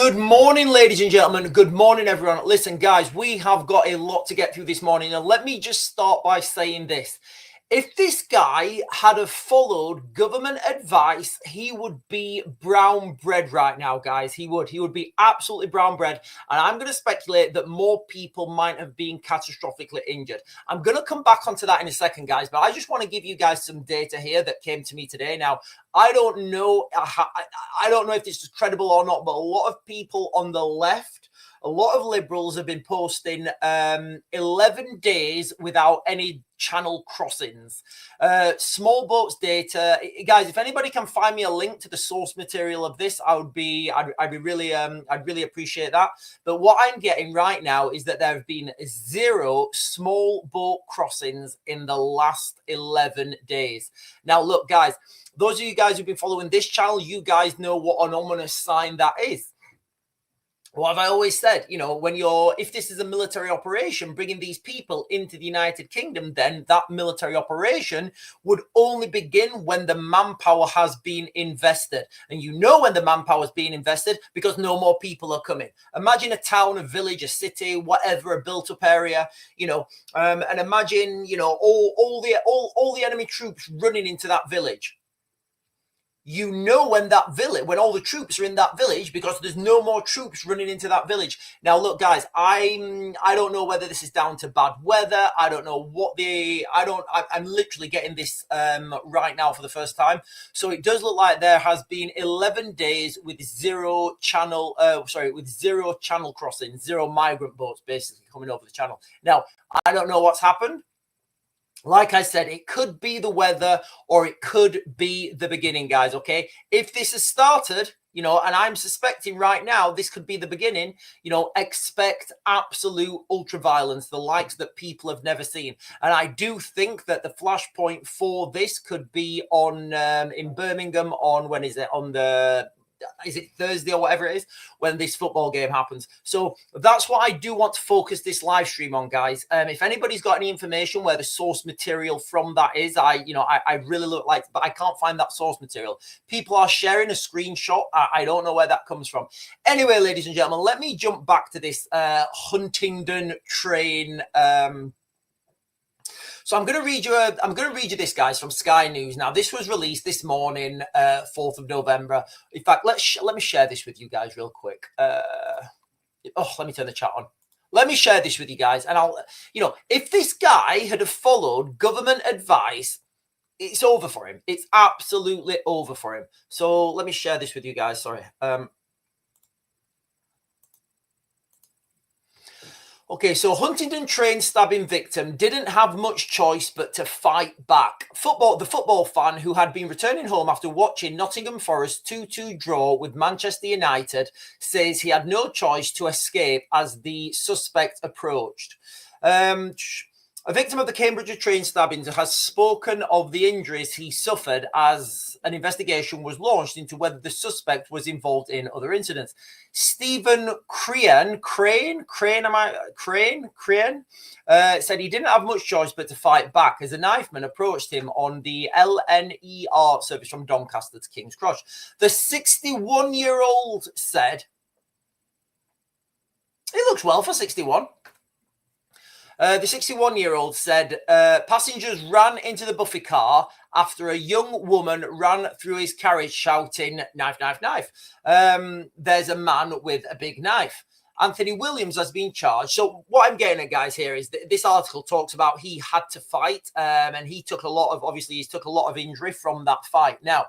Good morning, ladies and gentlemen. Good morning, everyone. Listen, guys, we have got a lot to get through this morning. And let me just start by saying this. If this guy had have followed government advice, he would be brown bread right now, guys. He would be absolutely brown bread. And I'm going to speculate that more people might have been catastrophically injured. I'm going to come back onto that in a second, guys. But I just want to give you guys some data here that came to me today. Now, I don't know if this is credible or not, but a lot of people on the left, a lot of liberals have been posting 11 days without any channel crossings. Small boats data, guys. If anybody can find me a link to the source material of this, I'd really appreciate that. But what I'm getting right now is that there have been 0 small boat crossings in the last 11 days. Now, look, guys. Those of you guys who've been following this channel, you guys know what an ominous sign that is. What have I always said? You know, if this is a military operation, bringing these people into the United Kingdom, then that military operation would only begin when the manpower has been invested. And you know when the manpower is being invested because no more people are coming. Imagine a town, a village, a city, whatever, a built-up area, you know, and imagine, you know, all the enemy troops running into that village. You know when all the troops are in that village because there's no more troops running into that village. Now, look, guys, I don't know whether this is down to bad weather. I don't know I'm literally getting this right now for the first time. So it does look like there has been 11 days with zero channel crossing, 0 migrant boats basically coming over the channel. Now, I don't know what's happened. Like I said, it could be the weather or it could be the beginning, guys, okay? If this has started, you know, and I'm suspecting right now this could be the beginning, you know, expect absolute ultra-violence, the likes that people have never seen. And I do think that the flashpoint for this could be on in Birmingham on, when is it? Is it Thursday or whatever it is when this football game happens? So that's what I do want to focus this live stream on, guys. If anybody's got any information where the source material from that is, I really look like, but I can't find that source material. People are sharing a screenshot. I don't know where that comes from. Anyway, ladies and gentlemen, let me jump back to this Huntingdon train. So I'm going to read you this, guys, from Sky News. Now, this was released this morning, 4th of November. In fact, let me share this with you guys real quick. Let me turn the chat on. Let me share this with you guys. And if this guy had have followed government advice, it's over for him. It's absolutely over for him. So let me share this with you guys. Sorry. Okay, so Huntingdon train stabbing victim didn't have much choice but to fight back. The football fan who had been returning home after watching Nottingham Forest 2-2 draw with Manchester United says he had no choice to escape as the suspect approached. A victim of the Cambridge train stabbings has spoken of the injuries he suffered as an investigation was launched into whether the suspect was involved in other incidents. Stephen Crane said he didn't have much choice but to fight back as a knifeman approached him on the LNER service from Doncaster to King's Cross. The 61-year-old said, he looks well for 61. The 61-year-old said passengers ran into the Buffy car after a young woman ran through his carriage shouting, "Knife, knife, knife. There's a man with a big knife." Anthony Williams has been charged. So what I'm getting at, guys, here is that this article talks about he had to fight and he took a lot of injury from that fight. Now,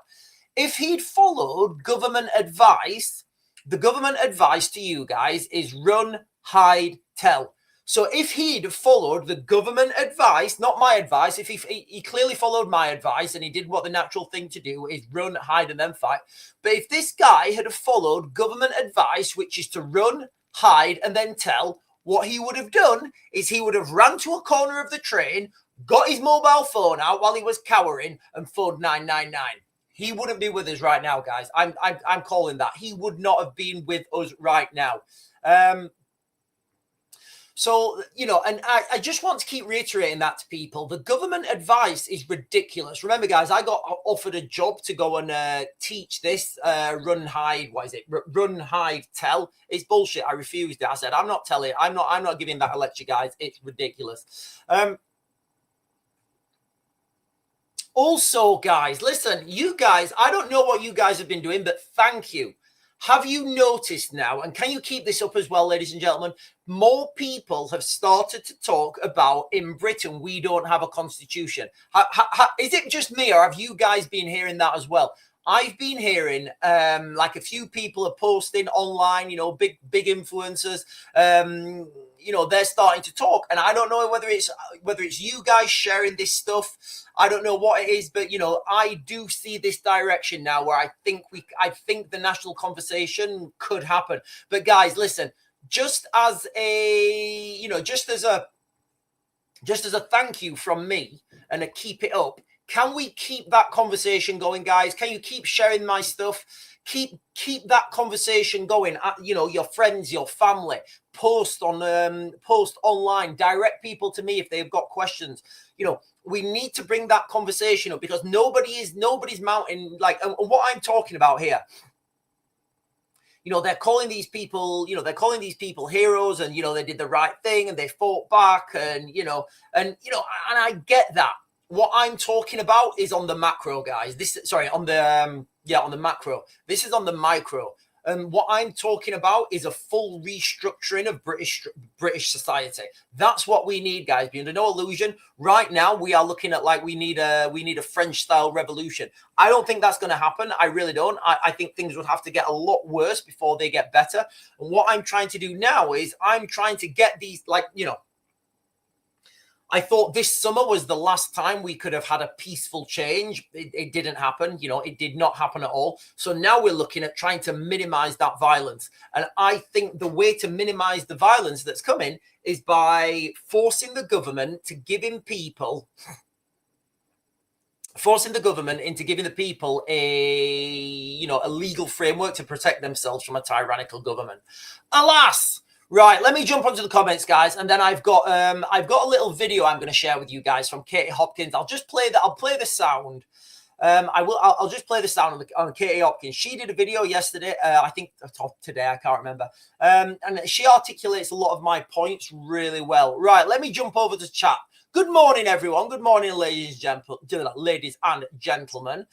if he'd followed government advice, the government advice to you guys is run, hide, tell. So if he'd followed the government advice, not my advice, if he clearly followed my advice and he did what the natural thing to do is run, hide, and then fight. But if this guy had followed government advice, which is to run, hide, and then tell, what he would have done is he would have ran to a corner of the train, got his mobile phone out while he was cowering, and phoned 999. He wouldn't be with us right now, guys. I'm calling that. He would not have been with us right now. So, and I just want to keep reiterating that to people. The government advice is ridiculous. Remember, guys, I got offered a job to go and teach this, run, hide, what is it? Run, hide, tell. It's bullshit. I refused it. I said, I'm not telling. I'm not giving that a lecture, guys. It's ridiculous. Also, guys, listen, you guys, I don't know what you guys have been doing, but thank you. Have you noticed now, and can you keep this up as well, ladies and gentlemen, more people have started to talk about in Britain, we don't have a constitution. Is it just me, or have you guys been hearing that as well? I've been hearing like a few people are posting online, big influencers, they're starting to talk, and I don't know whether it's you guys sharing this stuff. I don't know what it is, but I do see this direction now where I think the national conversation could happen. But guys, listen, just as a thank you from me and a keep it up. Can we keep that conversation going, guys? Can you keep sharing my stuff? Keep that conversation going. Your friends, your family, post online, direct people to me if they've got questions. We need to bring that conversation up because nobody's mounting and what I'm talking about here. They're calling these people, heroes, and they did the right thing and they fought back, and and I get that. What I'm talking about is on the macro, guys. On the macro. This is on the micro. And what I'm talking about is a full restructuring of British society. That's what we need, guys. Be under no illusion. Right now, we are looking at we need a French style revolution. I don't think that's going to happen. I really don't. I think things would have to get a lot worse before they get better. And what I'm trying to do now is I'm trying to get these I thought this summer was the last time we could have had a peaceful change. It didn't happen. It did not happen at all. So now we're looking at trying to minimize that violence. And I think the way to minimize the violence that's coming is by forcing the government into giving the people a legal framework to protect themselves from a tyrannical government. Alas! Right, let me jump onto the comments, guys, and then I've got a little video I'm going to share with you guys from Katie Hopkins. I'll just play that. I'll play the sound. I'll just play the sound on Katie Hopkins. She did a video yesterday. I think today. I can't remember. And she articulates a lot of my points really well. Right, let me jump over to chat. Good morning, everyone. Good morning, ladies and gentlemen.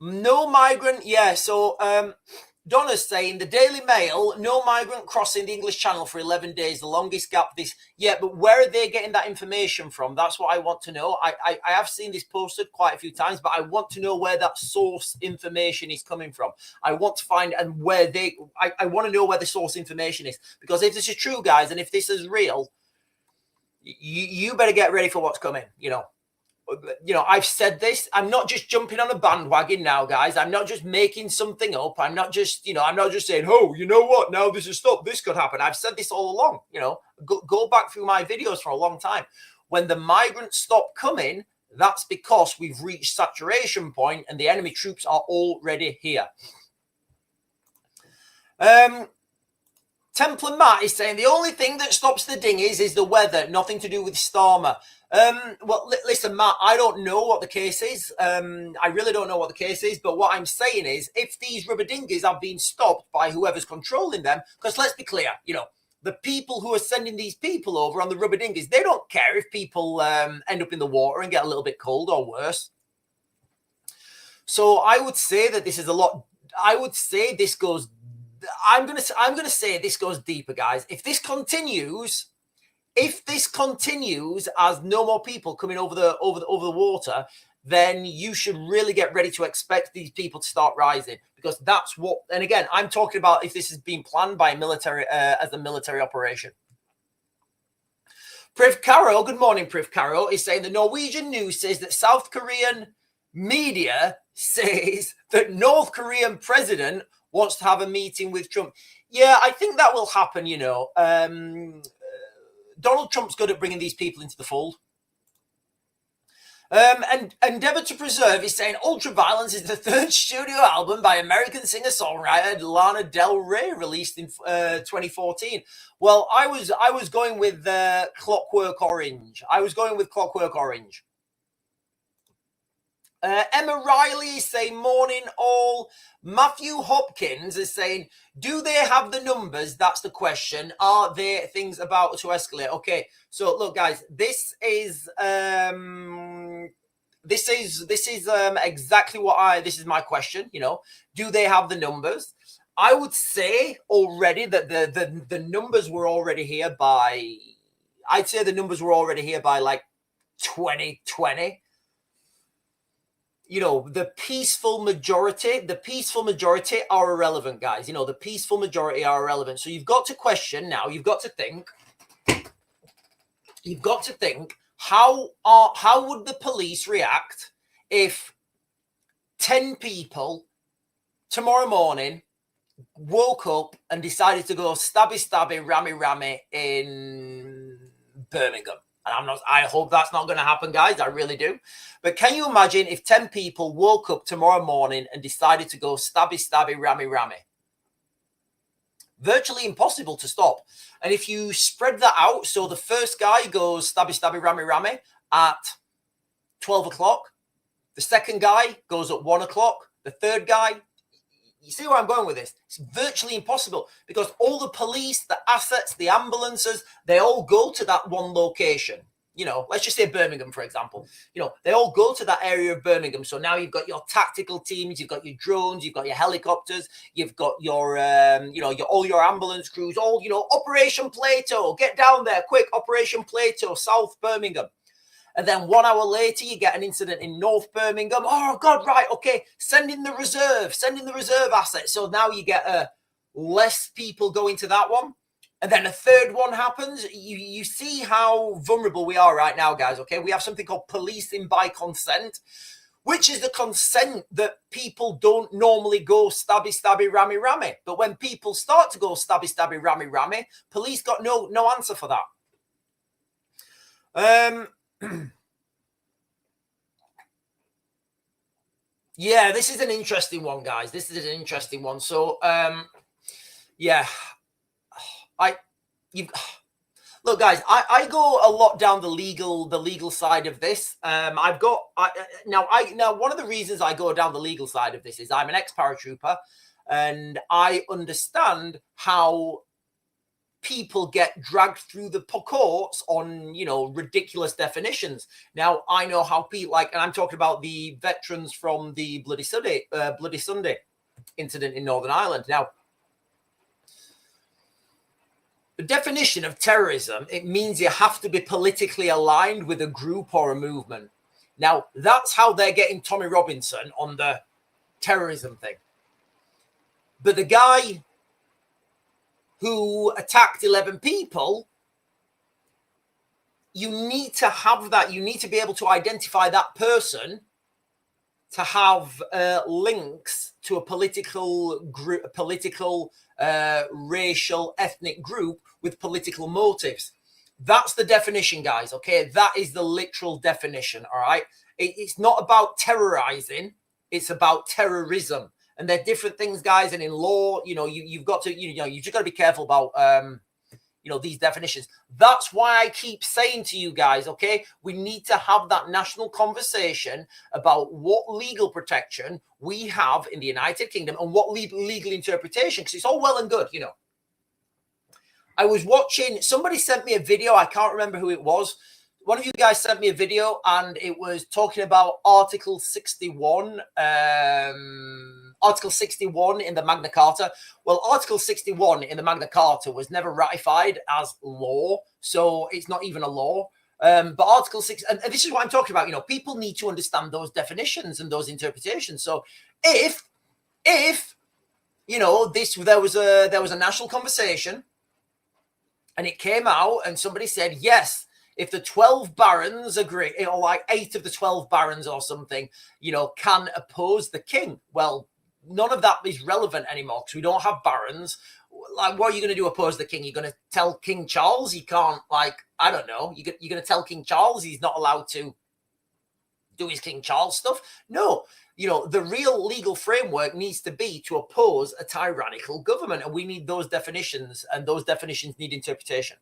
No migrant. Yeah. So. Donna's saying the Daily Mail, no migrant crossing the English Channel for 11 days, the longest gap this. Yeah, but where are they getting that information from? That's what I want to know. I have seen this posted quite a few times, but I want to know where that source information is coming from. I want to find I want to know where the source information is, because if this is true, guys, and if this is real, you better get ready for what's coming, I've said this. I'm not just jumping on a bandwagon now, guys. I'm not just making something up. I'm not just saying, oh, you know what? Now this is stop. This could happen. I've said this all along. Go back through my videos for a long time. When the migrants stop coming, that's because we've reached saturation point and the enemy troops are already here. Templar Matt is saying the only thing that stops the dinghies is the weather, nothing to do with Starmer. Well, listen, Matt, I don't know what the case is. I really don't know what the case is. But what I'm saying is, if these rubber dinghies have been stopped by whoever's controlling them, because let's be clear, the people who are sending these people over on the rubber dinghies, they don't care if people end up in the water and get a little bit cold or worse. So I would say that this is a lot. I would say this goes. I'm gonna say this goes deeper, guys. If this continues as no more people coming over the water, then you should really get ready to expect these people to start rising, because that's what. And again, I'm talking about if this has been planned by a military as a military operation. Priv Caro, good morning. Priv Caro is saying the Norwegian news says that South Korean media says that North Korean president wants to have a meeting with Trump. Yeah, I think that will happen, Donald Trump's good at bringing these people into the fold. And Endeavour to Preserve is saying Ultraviolence is the third studio album by American singer-songwriter Lana Del Rey, released in 2014. Well, I was going with Clockwork Orange. Emma Riley is saying morning all. Matthew Hopkins is saying, do they have the numbers? That's the question. Are there things about to escalate? Okay, so look, guys, this is exactly this is my question. You know, do they have the numbers? I would say already that the numbers were already here by, I'd say the numbers were already here by like 2020. You know, the peaceful majority are irrelevant, guys. You know, the peaceful majority are irrelevant. So you've got to question now, you've got to think how would the police react if 10 people tomorrow morning woke up and decided to go stabby, rammy in Birmingham? And I hope that's not going to happen, guys. I really do. But can you imagine if 10 people woke up tomorrow morning and decided to go stabby, rammy? Virtually impossible to stop. And if you spread that out, so the first guy goes stabby, rammy at 12 o'clock. The second guy goes at 1 o'clock. The third guy, you see where I'm going with this? It's virtually impossible because all the police, the assets, the ambulances, they all go to that one location. You know, let's just say Birmingham, for example. You know, they all go to that area of Birmingham. So now you've got your tactical teams, you've got your drones, you've got your helicopters, you've got your, all your ambulance crews, all, Operation Plato, get down there, quick, Operation Plato, South Birmingham. And then 1 hour later, you get an incident in North Birmingham. Oh, God, right, okay, send in the reserve asset. So now you get less people going to that one. And then a third one happens. You see how vulnerable we are right now, guys, okay? We have something called policing by consent, which is the consent that people don't normally go stabby, rammy. But when people start to go stabby, rammy, police got no answer for that. Yeah, this is an interesting one, guys. This is an interesting one. So, yeah, look, guys. I go a lot down the legal side of this. Now one of the reasons I go down the legal side of this is I'm an ex-paratrooper, and I understand how people get dragged through the courts on, ridiculous definitions. Now, I know how people and I'm talking about the veterans from the Bloody Sunday incident in Northern Ireland. Now, the definition of terrorism, it means you have to be politically aligned with a group or a movement. Now, that's how they're getting Tommy Robinson on the terrorism thing. But the guy who attacked 11 people, you need to have that. You need to be able to identify that person to have links to a political group, racial, ethnic group with political motives. That's the definition, guys, okay? That is the literal definition, all right? It's not about terrorizing. It's about terrorism. And they're different things, guys. And in law, you've got to, you just got to be careful about, these definitions. That's why I keep saying to you guys, okay, we need to have that national conversation about what legal protection we have in the United Kingdom and what legal interpretation, because it's all well and good, I was watching, somebody sent me a video. I can't remember who it was. One of you guys sent me a video and it was talking about Article 61, Article 61 in the Magna Carta. Well, Article 61 in the Magna Carta was never ratified as law, so it's not even a law. But Article 6, and this is what I'm talking about, people need to understand those definitions and those interpretations. So if there was a national conversation and it came out and somebody said, yes, if the 12 barons agree, or like 8 of the 12 barons or something, can oppose the king. Well, none of that is relevant anymore because we don't have barons. Like, what are you going to do oppose the king? You're going to tell King Charles he can't, I don't know. You're going to tell King Charles he's not allowed to do his King Charles stuff. No, the real legal framework needs to be to oppose a tyrannical government, and we need those definitions, and those definitions need interpretation.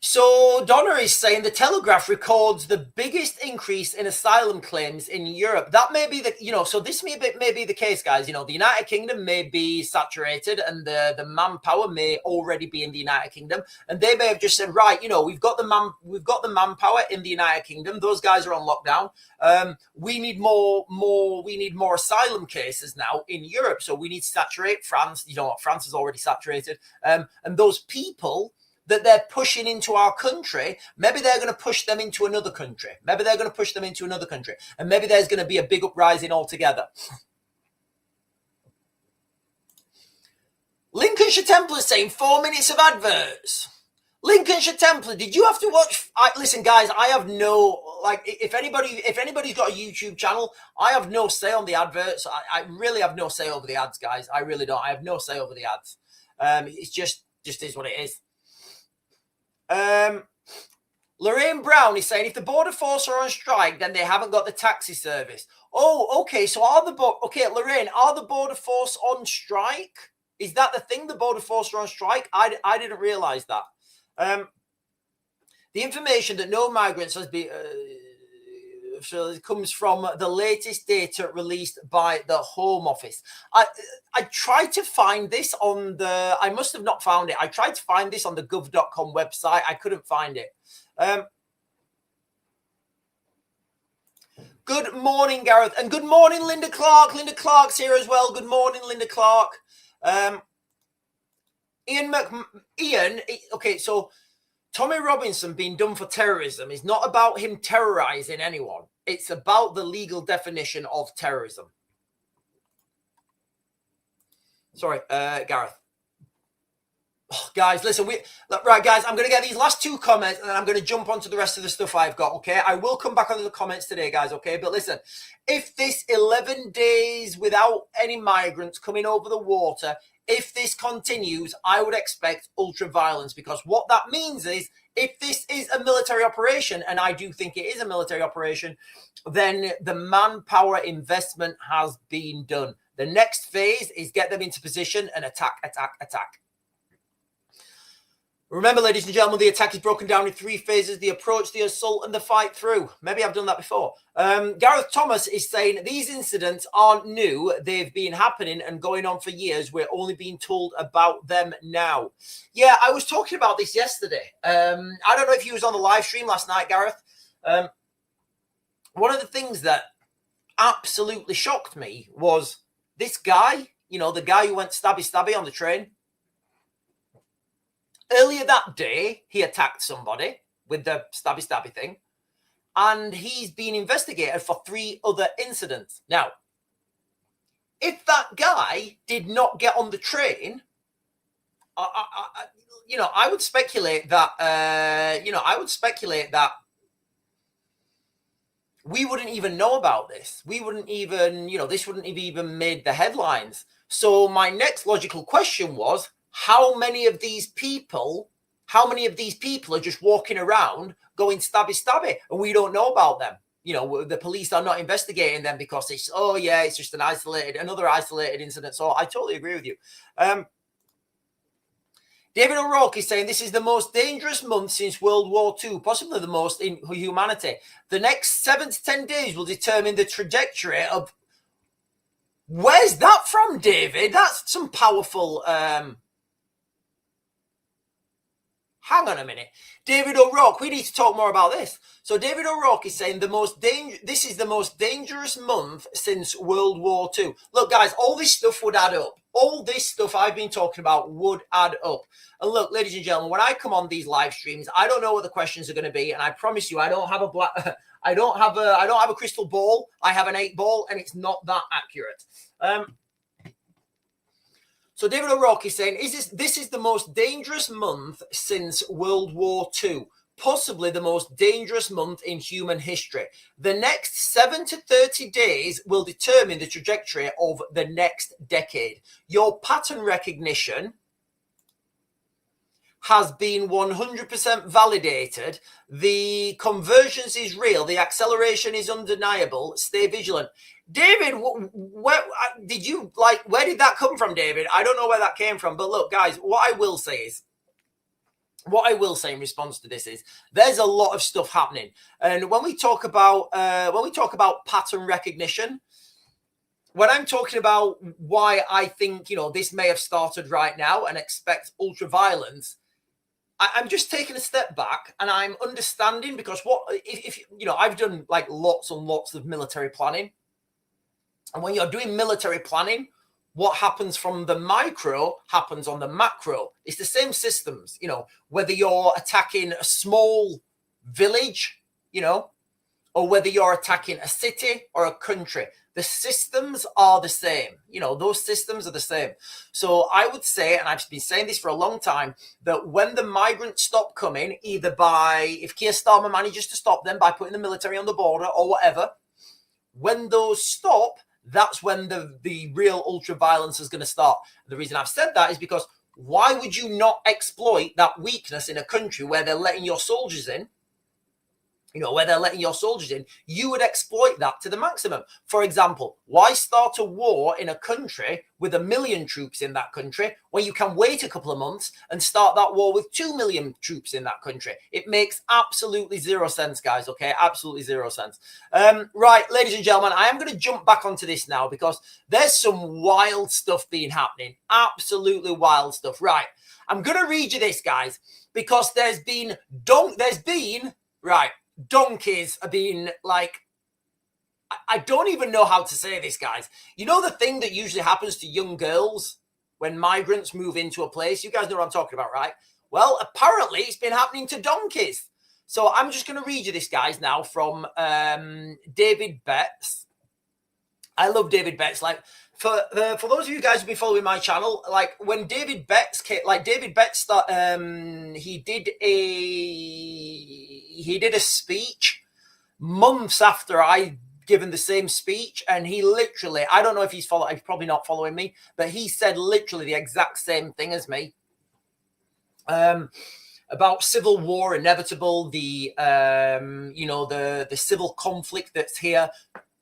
So Donna is saying the Telegraph records the biggest increase in asylum claims in Europe. That may be so this may be the case, guys. The United Kingdom may be saturated, and the manpower may already be in the United Kingdom, and they may have just said, right, we've got the manpower in the United Kingdom. Those guys are on lockdown. We need more asylum cases now in Europe, so we need to saturate France. France is already saturated, and those people that they're pushing into our country, maybe they're going to push them into another country. Maybe they're going to push them into another country. And maybe there's going to be a big uprising altogether. Lincolnshire Templar saying 4 minutes of adverts. Lincolnshire Templar, did you have to watch? Listen, guys, I have no, if anybody's got a YouTube channel, I have no say on the adverts. I really have no say over the ads, guys. I really don't. I have no say over the ads. It's just is what it is. Lorraine Brown is saying if the border force are on strike, then they haven't got the taxi service. Oh, okay. So Lorraine, are the border force on strike? Is that the thing? The border force are on strike? I didn't realize that. The information that no migrants has been comes from the latest data released by the Home Office. I tried to find this on I must have not found it. I tried to find this on the gov.com website. I couldn't find it. Good morning, Gareth. And good morning, Linda Clark. Linda Clark's here as well. Good morning, Linda Clark. Ian, okay, so Tommy Robinson being done for terrorism is not about him terrorizing anyone. It's about the legal definition of terrorism. Sorry, Gareth. Oh, guys, listen, right, guys, I'm going to get these last two comments and then I'm going to jump onto the rest of the stuff I've got, okay? I will come back onto the comments today, guys, okay? But listen, if this 11 days without any migrants coming over the water, if this continues, I would expect ultra violence, because what that means is if this is a military operation, and I do think it is a military operation, then the manpower investment has been done. The next phase is get them into position and attack, attack, attack. Remember, ladies and gentlemen, the attack is broken down in 3 phases: the approach, the assault, and the fight through. Maybe I've done that before. Gareth Thomas is saying these incidents aren't new. They've been happening and going on for years. We're only being told about them now. Yeah, I was talking about this yesterday. I don't know if you was on the live stream last night, Gareth. One of the things that absolutely shocked me was this guy, the guy who went stabby on the train. Earlier that day, he attacked somebody with the stabby thing, and he's been investigated for 3 other incidents. Now, if that guy did not get on the train, I would speculate that, we wouldn't even know about this. We wouldn't even, this wouldn't have even made the headlines. So my next logical question was, how many of these people are just walking around going stabby, and we don't know about them? The police are not investigating them because it's just another isolated incident. So I totally agree with you. David O'Rourke is saying this is the most dangerous month since World War II, possibly the most in humanity. The next 7 to 10 days will determine the trajectory of. Where's that from, David? That's some powerful. Hang on a minute. David O'Rourke, we need to talk more about this. So David O'Rourke is saying this is the most dangerous month since World War II. Look, guys, all this stuff would add up. All this stuff I've been talking about would add up. And look, ladies and gentlemen, when I come on these live streams, I don't know what the questions are going to be, and I promise you, I don't have a crystal ball. I have an 8-ball, and it's not that accurate. So David O'Rourke is saying, this is the most dangerous month since World War II, possibly the most dangerous month in human history. The next 7 to 30 days will determine the trajectory of the next decade. Your pattern recognition has been 100% validated. The convergence is real. The acceleration is undeniable. Stay vigilant. David, where did you where did that come from, David? I don't know where that came from, but look, guys, what I will say in response to this is there's a lot of stuff happening. And when we talk about pattern recognition, when I'm talking about why I think, this may have started right now and expect ultra violence, I'm just taking a step back and I'm understanding, because if I've done lots and lots of military planning. And when you're doing military planning, what happens from the micro happens on the macro. It's the same systems, whether you're attacking a small village, or whether you're attacking a city or a country. The systems are the same. Those systems are the same. So I would say, and I've been saying this for a long time, that when the migrants stop coming, either if Keir Starmer manages to stop them by putting the military on the border or whatever, when those stop, that's when the real ultra violence is going to start. The reason I've said that is because why would you not exploit that weakness in a country where they're letting your soldiers in? You would exploit that to the maximum. For example, why start a war in a country with 1 million troops in that country when you can wait a couple of months and start that war with 2 million troops in that country? It makes absolutely zero sense, guys, okay? Absolutely zero sense. Right, ladies and gentlemen, I am going to jump back onto this now because there's some wild stuff being happening. Absolutely wild stuff. Right, I'm going to read you this, guys, because donkeys are being I don't even know how to say this, guys. The thing that usually happens to young girls when migrants move into a place? You guys know what I'm talking about, right? Well, apparently it's been happening to donkeys. So I'm just going to read you this, guys, now from David Betts. I love David Betts. For those of you guys who've been following my channel, when David Betts came, he did a speech months after I given the same speech, and he literally, I don't know if he's probably not following me, but he said literally the exact same thing as me. About civil war inevitable, the civil conflict that's here.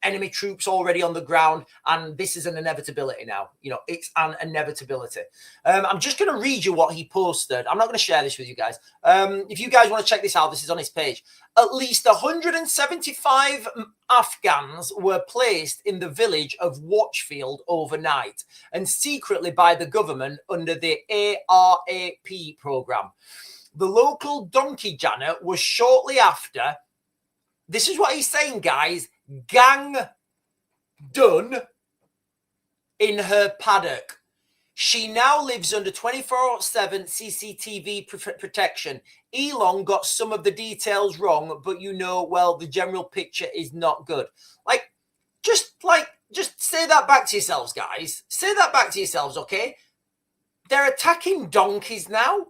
Enemy troops already on the ground, and this is an inevitability now. It's an inevitability. I'm just going to read you what he posted. I'm not going to share this with you guys. If you guys want to check this out, this is on his page. At least 175 Afghans were placed in the village of Watchfield overnight, and secretly by the government under the ARAP program. The local donkey Janet was shortly after. This is what he's saying, guys. Gang done in her paddock. She now lives under 24/7 CCTV protection. Elon got some of the details wrong, but the general picture is not good. Just say that back to yourselves, guys. Say that back to yourselves, okay? They're attacking donkeys now?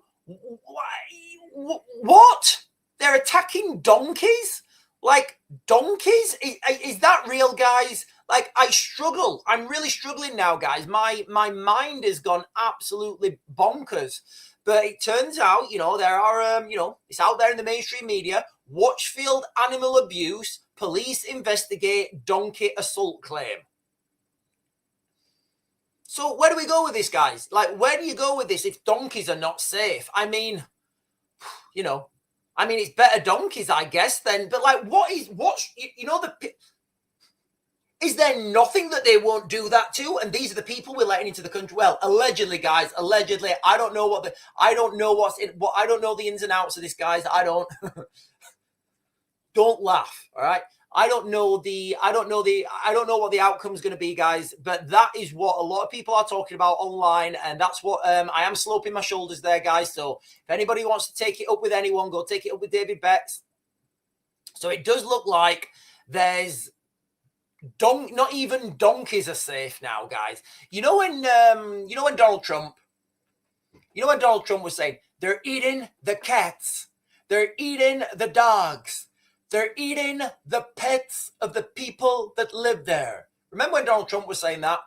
What? They're attacking donkeys? Donkeys? Is that real, guys? I struggle. I'm really struggling now, guys. My mind has gone absolutely bonkers. But it turns out, there are, it's out there in the mainstream media. Watchfield animal abuse. Police investigate donkey assault claim. So where do we go with this, guys? Where do you go with this if donkeys are not safe? It's better donkeys, I guess, then. But is there nothing that they won't do that to? And these are the people we're letting into the country. Well, allegedly, guys, allegedly. I don't know the ins and outs of this, guys. Don't laugh. All right. I don't know what the outcome is going to be, guys, but that is what a lot of people are talking about online, and that's what I am sloping my shoulders there, guys. So if anybody wants to take it up with anyone, go take it up with David Betts. So it does look like there's not even donkeys are safe now, guys. When Donald Trump was saying they're eating the cats, they're eating the dogs. They're eating the pets of the people that live there. Remember when Donald Trump was saying that?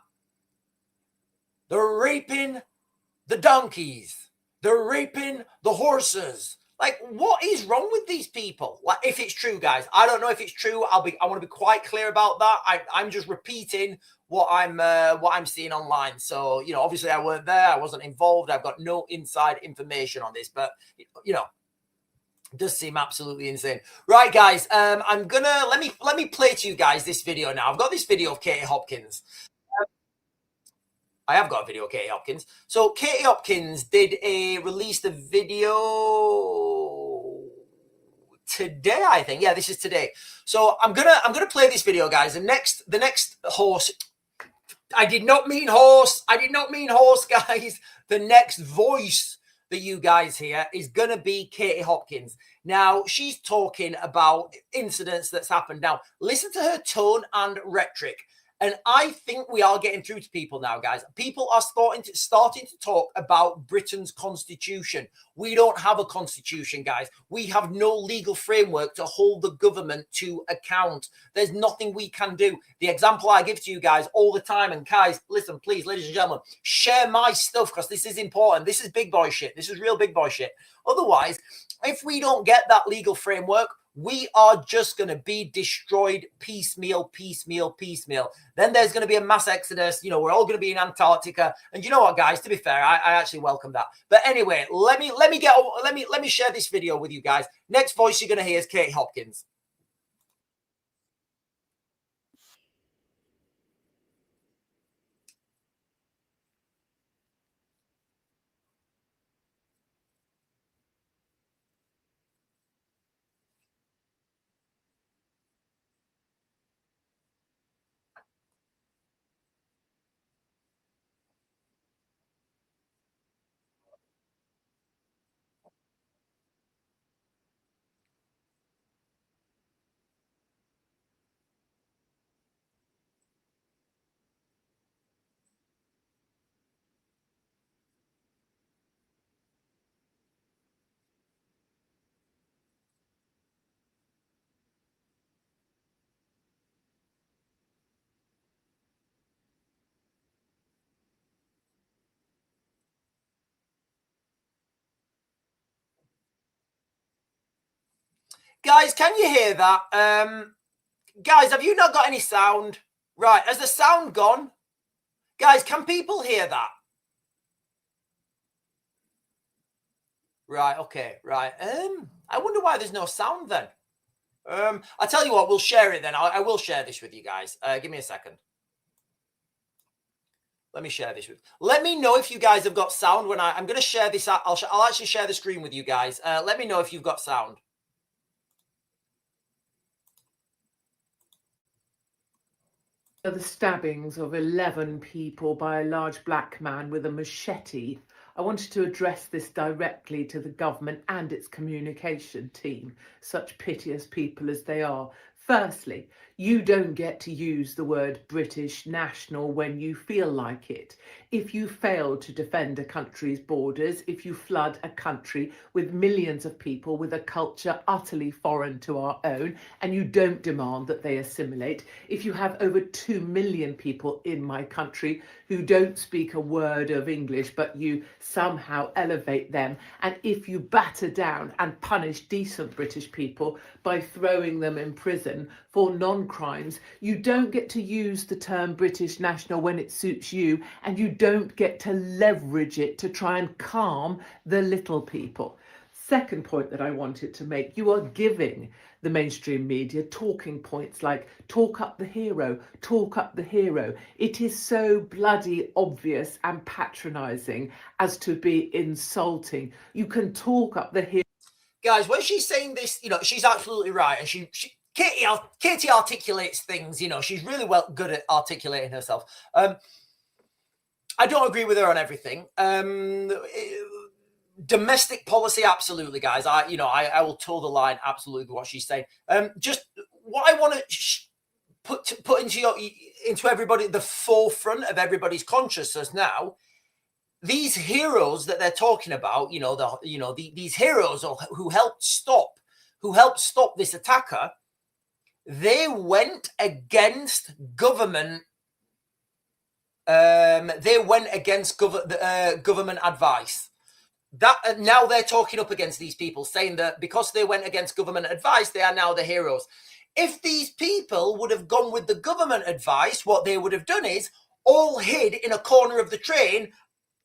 They're raping the donkeys. they're raping the horses. Like, what is wrong with these people? Like, if it's true, guys, I don't know if it's true. I want to be quite clear about that. I'm just repeating what I'm seeing online. So, you know, obviously I weren't there. I wasn't involved. I've got no inside information on this, but you know, it does seem absolutely insane. Right, guys, I'm gonna let me play to you guys this video now. I've got this video of Katie Hopkins. I have got a video of Katie Hopkins. So Katie Hopkins released a video today, I think. Yeah, this is today. So I'm gonna play this video, guys. The next horse. I did not mean horse. I did not mean horse, guys. The next voice that you guys hear is gonna be Katie Hopkins. Now she's talking about incidents that's happened. Now listen to her tone and rhetoric. And I think we are getting through to people now, guys. People are starting to talk about Britain's constitution. We don't have a constitution, guys. We have no legal framework to hold the government to account. There's nothing we can do. The example I give to you guys all the time, and guys, listen, please, ladies and gentlemen, share my stuff because this is important. This is big boy shit. This is real big boy shit. Otherwise, if we don't get that legal framework, we are just going to be destroyed piecemeal, piecemeal, piecemeal. Then there's going to be a mass exodus. You know, we're all going to be in Antarctica. And you know what, guys? To be fair, I actually welcome that. But anyway, let me share this video with you guys. Next voice you're going to hear is Katie Hopkins. Guys, can you hear that? Guys, have you not got any sound? Right, has the sound gone? Guys, can people hear that? Right, okay, right. I wonder why there's no sound then. I'll tell you what, we'll share it then. I will share this with you guys. Give me a second. Let me share this with. Let me know if you guys have got sound when I'm going to share this. I'll actually share the screen with you guys. Let me know if you've got sound. The stabbings of 11 people by a large black man with a machete. I wanted to address this directly to the government and its communication team, such piteous people as they are. Firstly, you don't get to use the word British national when you feel like it. If you fail to defend a country's borders, if you flood a country with millions of people with a culture utterly foreign to our own, and you don't demand that they assimilate, if you have over 2 million people in my country who don't speak a word of English, but you somehow elevate them, and if you batter down and punish decent British people by throwing them in prison for non-crimes, you don't get to use the term British national when it suits you, and you don't get to leverage it to try and calm the little people. Second point that I wanted to make, you are giving the mainstream media talking points like talk up the hero, talk up the hero. It is so bloody obvious and patronising as to be insulting. You can talk up the hero. Guys, when she's saying this, you know, she's absolutely right. And Katie articulates things, you know, she's really good at articulating herself. I don't agree with her on everything. Domestic policy, absolutely, guys. I will toe the line absolutely with what she's saying. Just what I want to put into everybody, the forefront of everybody's consciousness now. These heroes that they're talking about, these heroes who helped stop this attacker, they went against government. They went against government advice. that now they're talking up against these people, saying that because they went against government advice, they are now the heroes. If these people would have gone with the government advice, what they would have done is all hid in a corner of the train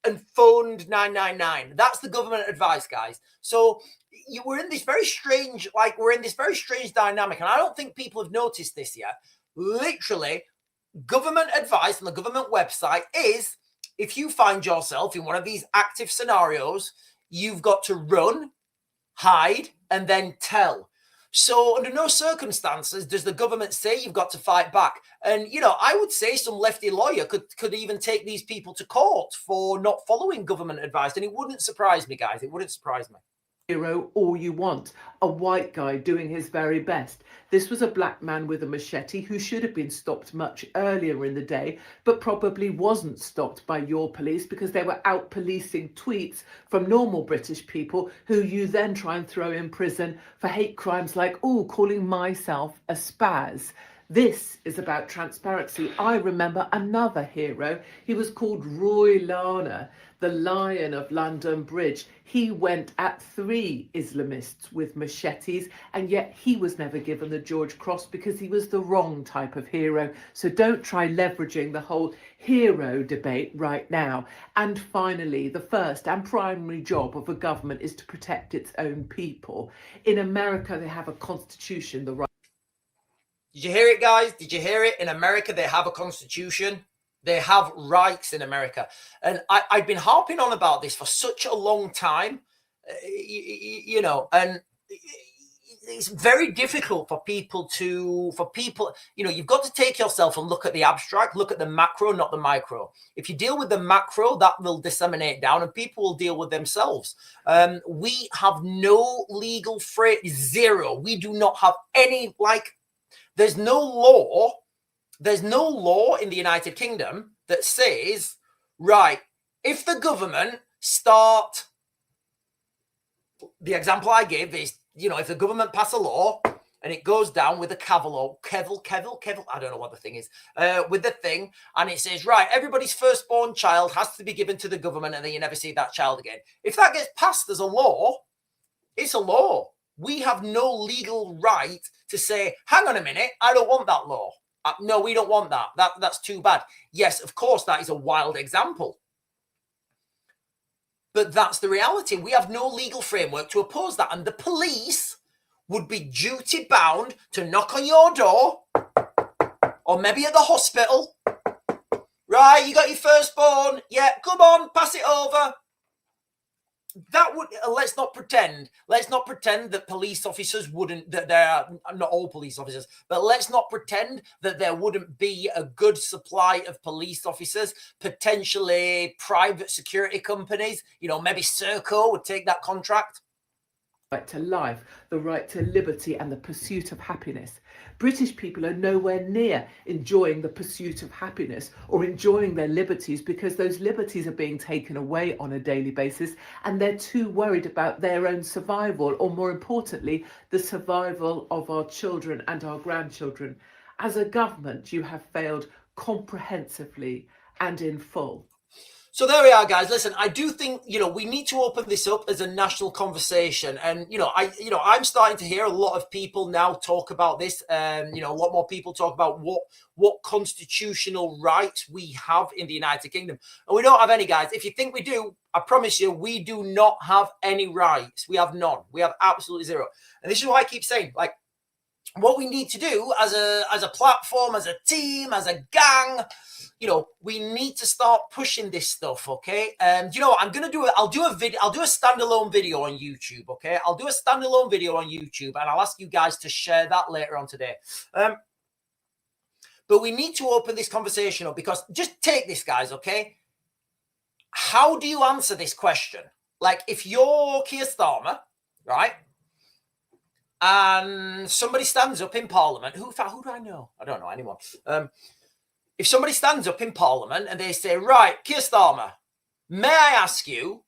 and phoned 999. That's the government advice, guys. So we're in this very strange, dynamic, and I don't think people have noticed this yet. Literally, government advice on the government website is, if you find yourself in one of these active scenarios, you've got to run, hide, and then tell. So under no circumstances does the government say you've got to fight back. And, I would say some lefty lawyer could even take these people to court for not following government advice. And it wouldn't surprise me, guys. It wouldn't surprise me. Hero all you want, a white guy doing his very best. This was a black man with a machete who should have been stopped much earlier in the day, but probably wasn't stopped by your police because they were out policing tweets from normal British people who you then try and throw in prison for hate crimes like, calling myself a spaz. This is about transparency. I remember another hero. He was called Roy Lana, the Lion of London Bridge. He went at 3 Islamists with machetes, and yet he was never given the George Cross because he was the wrong type of hero. So don't try leveraging the whole hero debate right now. And finally, the first and primary job of a government is to protect its own people. In America, they have a constitution, the right. Did you hear it, guys? Did you hear it? In America, they have a constitution. They have rights in America. And I've been harping on about this for such a long time, and it's very difficult for people, you've got to take yourself and look at the abstract, look at the macro, not the micro. If you deal with the macro, that will disseminate down and people will deal with themselves. We have no legal zero. We do not have any, there's no law in the United Kingdom that says, right, if the government start, the example I gave is, if the government pass a law and it goes down with a kevel, I don't know what the thing is, with the thing, and it says, right, everybody's firstborn child has to be given to the government and then you never see that child again. If that gets passed as a law, it's a law. We have no legal right to say, hang on a minute, I don't want that law. No, we don't want that. That's too bad. Yes, of course, that is a wild example. But that's the reality. We have no legal framework to oppose that. And the police would be duty bound to knock on your door, or maybe at the hospital. Right, you got your firstborn. Yeah, come on, pass it over. That would, let's not pretend that police officers wouldn't, that there are not all police officers, but let's not pretend that there wouldn't be a good supply of police officers, potentially private security companies, maybe Serco would take that contract. Right to life, the right to liberty and the pursuit of happiness. British people are nowhere near enjoying the pursuit of happiness or enjoying their liberties because those liberties are being taken away on a daily basis and they're too worried about their own survival, or more importantly, the survival of our children and our grandchildren. As a government, you have failed comprehensively and in full. So there we are, guys. Listen, I do think, we need to open this up as a national conversation. And, I'm starting to hear a lot of people now talk about this. A lot more people talk about what constitutional rights we have in the United Kingdom. And we don't have any, guys. If you think we do, I promise you, we do not have any rights. We have none. We have absolutely zero. And this is why I keep saying, what we need to do as a platform, as a team, as a gang, we need to start pushing this stuff, okay? Do you know what I'm going to do? I'll do a standalone video on YouTube, okay? I'll do a standalone video on YouTube, and I'll ask you guys to share that later on today. But we need to open this conversation up, because just take this, guys, okay? How do you answer this question? If you're Keir Starmer, right? And somebody stands up in Parliament, who do I know? I don't know anyone. If somebody stands up in Parliament and they say, right, Keir Starmer, may I ask you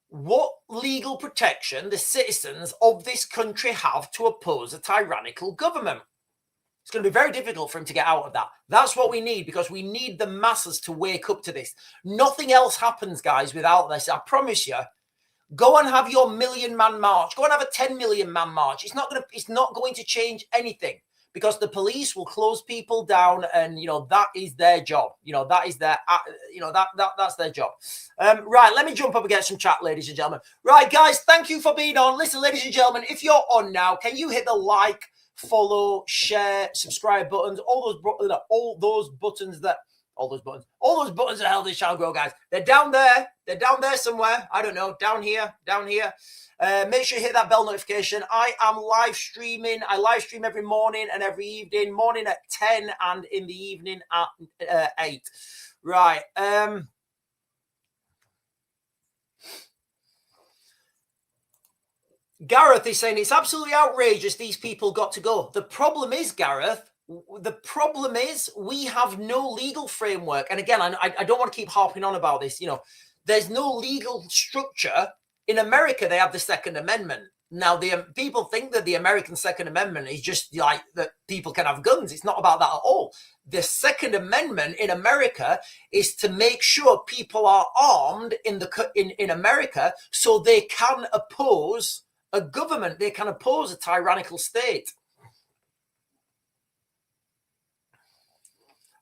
what legal protection the citizens of this country have to oppose a tyrannical government? It's going to be very difficult for him to get out of that. That's what we need, because we need the masses to wake up to this. Nothing else happens, guys, without this. I promise you, Go and have your 1,000,000-man march. Go and have a 10 million man march. It's not going to change anything, because the police will close people down, and that is their job. That is their that's their job. Right, let me jump up and get some chat, ladies and gentlemen. Right, guys, thank you for being on. Listen, ladies and gentlemen, if you're on now, can you hit the like, follow, share, subscribe buttons, all those buttons that help this channel grow, guys. They're down there somewhere. I don't know, down here. Make sure you hit that bell notification. I am live streaming. I live stream every morning and every evening. Morning at 10 and in the evening at 8. Right. Gareth is saying it's absolutely outrageous these people got to go. The problem is, Gareth, we have no legal framework. And again, I don't want to keep harping on about this. There's no legal structure. In America, they have the Second Amendment. Now, the people think that the American Second Amendment is just like that people can have guns. It's not about that at all. The Second Amendment in America is to make sure people are armed in America, so they can oppose a government. They can oppose a tyrannical state.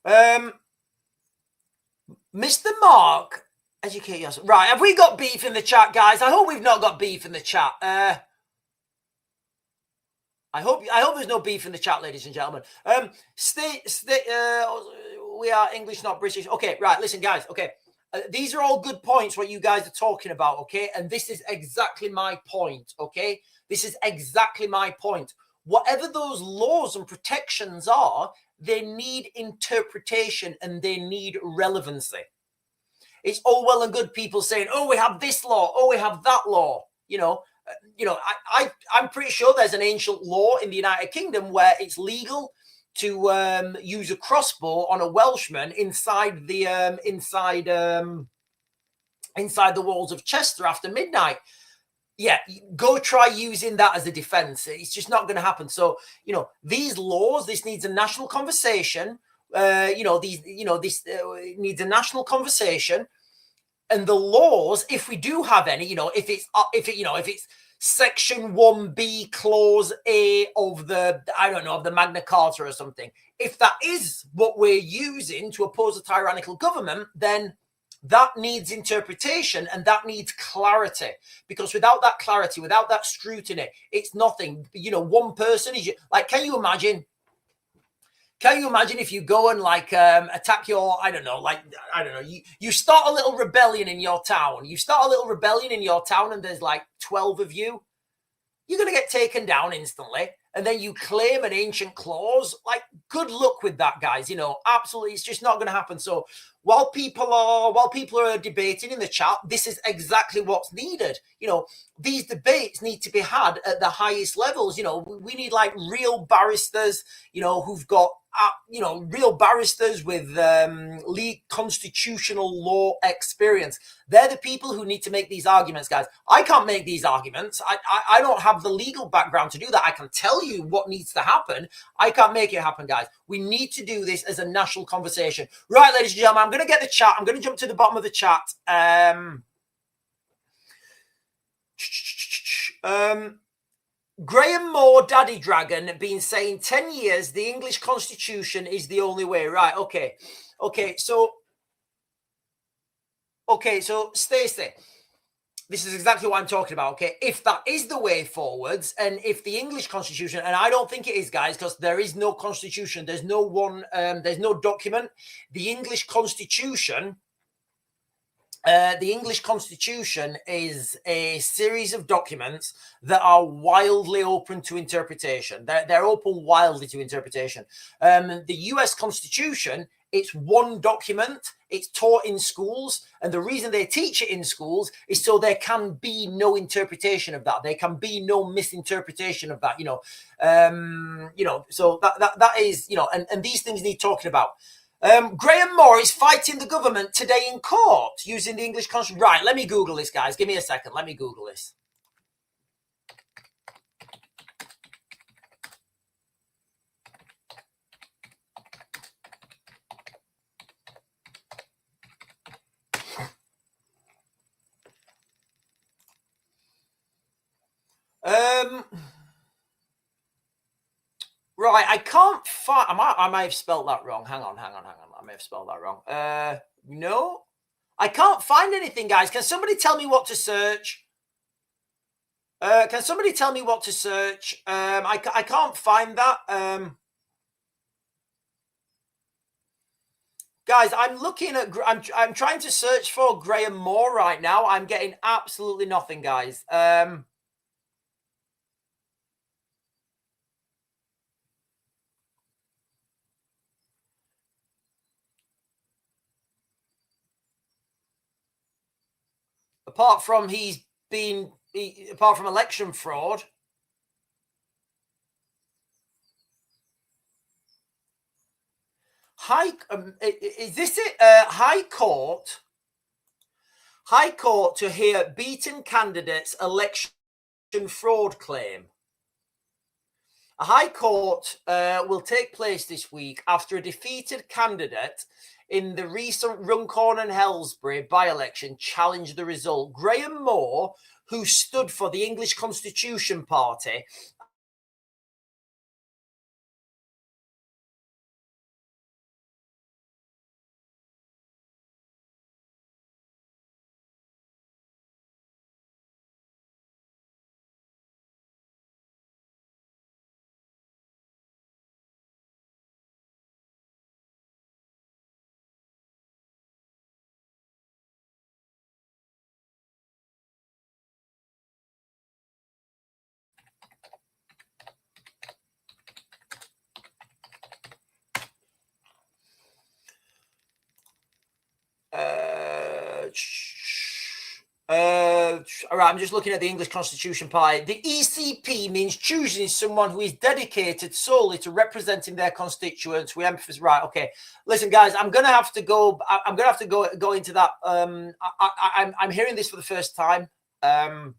Mr. Mark, educate yourself. Right, have we got beef in the chat, guys? I hope we've not got beef in the chat. I hope there's no beef in the chat, ladies and gentlemen. We are English, not British. Okay, right. Listen, guys. Okay, these are all good points. What you guys are talking about. Okay, and this is exactly my point. Okay, this is exactly my point. Whatever those laws and protections are, they need interpretation and they need relevancy. It's all well and good people saying, "Oh, we have this law. Oh, we have that law." I'm pretty sure there's an ancient law in the United Kingdom where it's legal to use a crossbow on a Welshman inside the walls of Chester after midnight. Yeah, go try using that as a defense. It's just not going to happen. So, these laws, this needs a national conversation. This needs a national conversation. And the laws, if we do have any, if it's Section 1B, Clause A of the Magna Carta or something, if that is what we're using to oppose a tyrannical government, then that needs interpretation and that needs clarity, because without that clarity, without that scrutiny, it's nothing. One person is like, can you imagine if you go and attack your, you start a little rebellion in your town. And there's like 12 of you. You're going to get taken down instantly. And then you claim an ancient clause. Like, good luck with that, guys. Absolutely, it's just not going to happen. So while people are debating in the chat, this is exactly what's needed. These debates need to be had at the highest levels. We need like real barristers, who've got real barristers with constitutional law experience. They're the people who need to make these arguments, guys. I can't make these arguments. I don't have the legal background to do that. I can tell you what needs to happen. I can't make it happen, guys. We need to do this as a national conversation. Right, ladies and gentlemen, I'm going to get the chat. I'm going to jump to the bottom of the chat. Graham Moore, Daddy Dragon, been saying 10 years the English Constitution is the only way. Right, okay. So Stacey, this is exactly what I'm talking about, okay? If that is the way forwards, and if the English Constitution, and I don't think it is, guys, because there is no Constitution, there's no one, there's no document. The English Constitution is a series of documents that are wildly open to interpretation. They're open wildly to interpretation. The US Constitution, it's one document. It's taught in schools. And the reason they teach it in schools is so there can be no interpretation of that. There can be no misinterpretation of that, so that is, and these things need talking about. Graham Moore is fighting the government today in court using the English Constitution. Right, let me Google this, guys. Give me a second. Let me Google this. Right, I can't find. I might have spelled that wrong. Hang on. I may have spelled that wrong. No, I can't find anything, guys. Can somebody tell me what to search? Can somebody tell me what to search? I can't find that. Guys, I'm looking at. I'm trying to search for Graham Moore right now. I'm getting absolutely nothing, guys. Apart from apart from election fraud. Is this it? High Court to hear beaten candidates' election fraud claim. A High Court will take place this week after a defeated candidate in the recent Runcorn and Helsbury by-election challenged the result. Graham Moore, who stood for the English Constitution Party, all right, I'm just looking at the English Constitution Party. The ECP means choosing someone who is dedicated solely to representing their constituents. We emphasize, right? Okay, listen, guys, I'm gonna have to go. I'm gonna have to go into that. I'm hearing this for the first time. I'm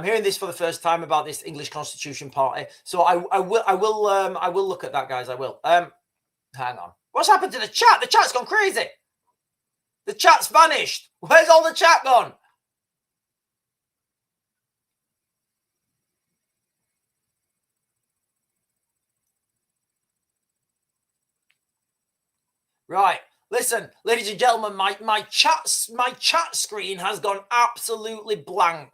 hearing this for the first time about this English Constitution Party. So I will look at that, guys. I will. Hang on. What's happened to the chat? The chat's gone crazy. The chat's vanished. Where's all the chat gone? Right. Listen, ladies and gentlemen, my chat screen has gone absolutely blank.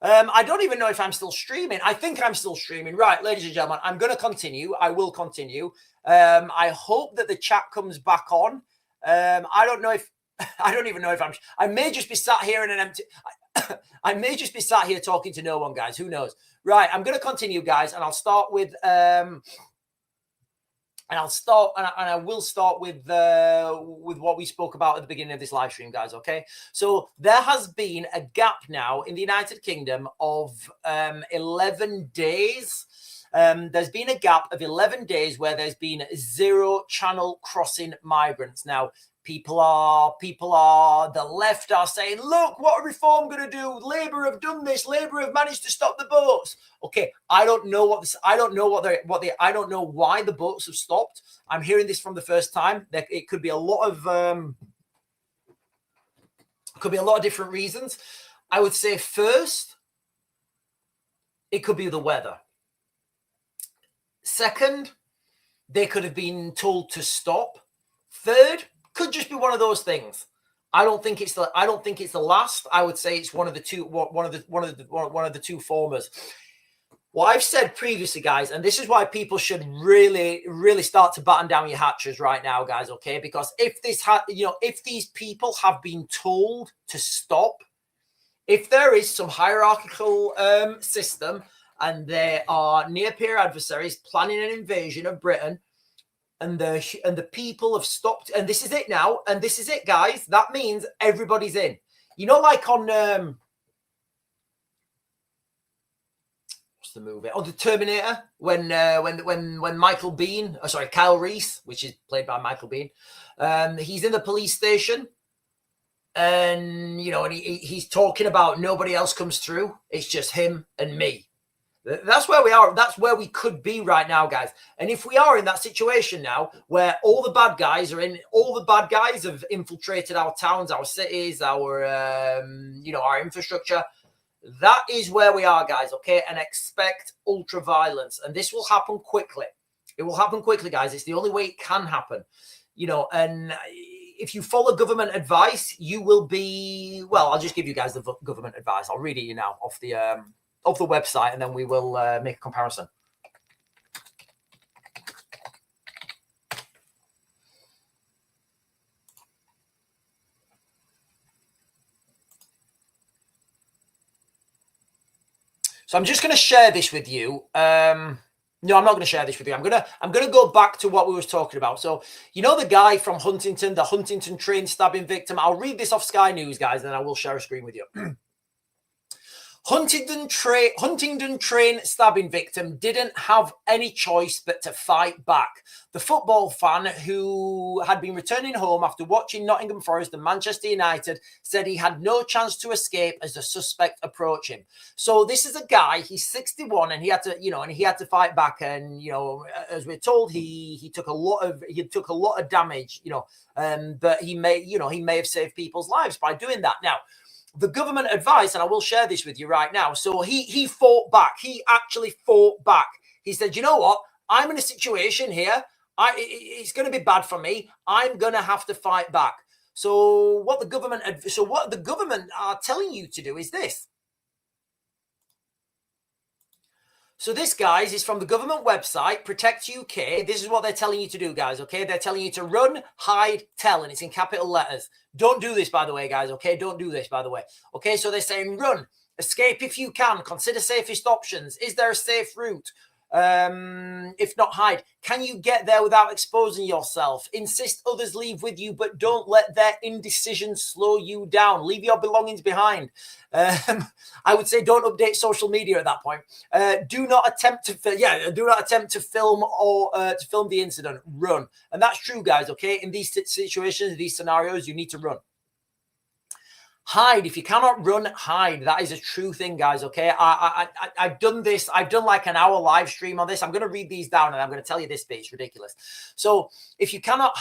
I don't even know if I'm still streaming. I think I'm still streaming. Right, ladies and gentlemen, I'm going to continue. I will continue. I hope that the chat comes back on. I don't know if I don't even know if I may just be sat here in an empty. I may just be sat here talking to no one, guys. Who knows? Right, I'm going to continue, guys, and I'll start with. And I will start with what we spoke about at the beginning of this live stream, guys. Okay, so there has been a gap now in the United Kingdom of 11 days. There's been a gap of 11 days where there's been zero channel crossing migrants. Now, people are the left are saying, look, what are Reform going to do? Labour have done this. Labour have managed to stop the boats. Okay, I don't know I don't know why the boats have stopped. I'm hearing this from the first time. It could be a lot of different reasons. I would say first, it could be the weather. Second, they could have been told to stop. Third, could just be one of those things. I don't think it's the last. I would say it's one of the two formers. What I've said previously, guys, and this is why people should really, really start to batten down your hatches right now, guys. Okay, because if these people have been told to stop, if there is some hierarchical system and there are near-peer adversaries planning an invasion of Britain, and the people have stopped, and this is it now, and this is it, guys. That means everybody's in. You know, like on what's the movie? On the Terminator, when Michael Biehn, Kyle Reese, which is played by Michael Biehn, he's in the police station, and he's talking about nobody else comes through. It's just him and me. That's where we are. That's where we could be right now, guys. And if we are in that situation now where all the bad guys have infiltrated our towns, our cities, our our infrastructure, that is where we are, guys. Okay, and expect ultra violence, and this will happen quickly. It will happen quickly, guys. It's the only way it can happen. And if you follow government advice, you will be, well, I'll just give you guys the government advice. I'll read it you now off the website, and then we will make a comparison. So I'm just going to share this with you. No, I'm not going to share this with you. I'm going to go back to what we was talking about. So, the guy from Huntington, the Huntington train stabbing victim. I'll read this off Sky News, guys, and I will share a screen with you. Huntington train stabbing victim didn't have any choice but to fight back. The football fan, who had been returning home after watching Nottingham Forest and Manchester United, said he had no chance to escape as the suspect approached him. So this is a guy, he's 61, and he had to fight back. And as we're told, he took a lot of damage. But he may have saved people's lives by doing that. Now, the government advice, and I will share this with you right now. So he fought back. He actually fought back. He said, you know what? I'm in a situation here. It's going to be bad for me. I'm going to have to fight back. So what the government are telling you to do is this. So this, guys, is from the government website, Protect UK. This is what they're telling you to do, guys, okay? They're telling you to run, hide, tell, and it's in capital letters. Don't do this, by the way, guys, okay? Don't do this, by the way. Okay, so they're saying run, escape if you can, consider safest options. Is there a safe route? If not, hide. Can you get there without exposing yourself? Insist others leave with you, but don't let their indecision slow you down. Leave your belongings behind. I would say don't update social media at that point. Do not attempt to film or to film the incident. Run. And that's true, guys, okay? In these situations, these scenarios, you need to run. Hide. If you cannot run, hide. That is a true thing, guys, okay? I've done this. I've done like an hour live stream on this. I'm going to read these down and I'm going to tell you this bit. It's ridiculous. So if you cannot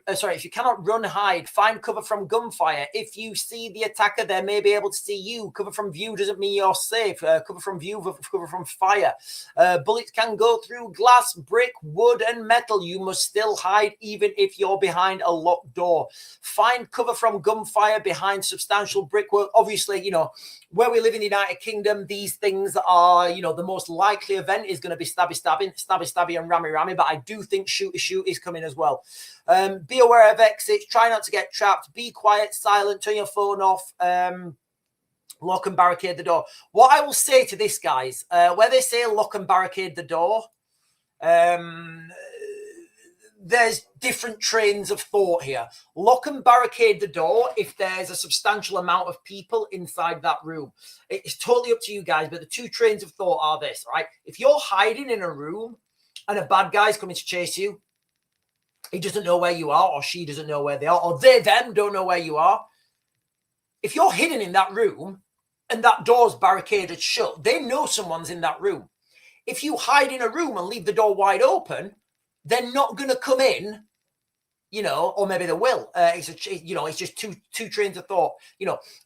if you cannot run, hide. Find cover from gunfire. If you see the attacker, they may be able to see you. Cover from view doesn't mean you're safe. Cover from view, cover from fire. Bullets can go through glass, brick, wood, and metal. You must still hide even if you're behind a locked door. Find cover from gunfire behind substantial brickwork. Obviously, where we live in the United Kingdom, these things are, the most likely event is going to be stabby, and rammy. But I do think shoot is coming as well. Be aware of exits. Try not to get trapped. Be quiet, silent. Turn your phone off. Lock and barricade the door. What I will say to this, guys, where they say lock and barricade the door, there's different trains of thought here. Lock and barricade the door if there's a substantial amount of people inside that room. It's totally up to you guys, but the two trains of thought are this, right? If you're hiding in a room and a bad guy's coming to chase you, he doesn't know where you are, or she doesn't know where they are, or them don't know where you are. If you're hidden in that room and that door's barricaded shut, they know someone's in that room. If you hide in a room and leave the door wide open, they're not going to come in, or maybe they will. It's just two trains of thought.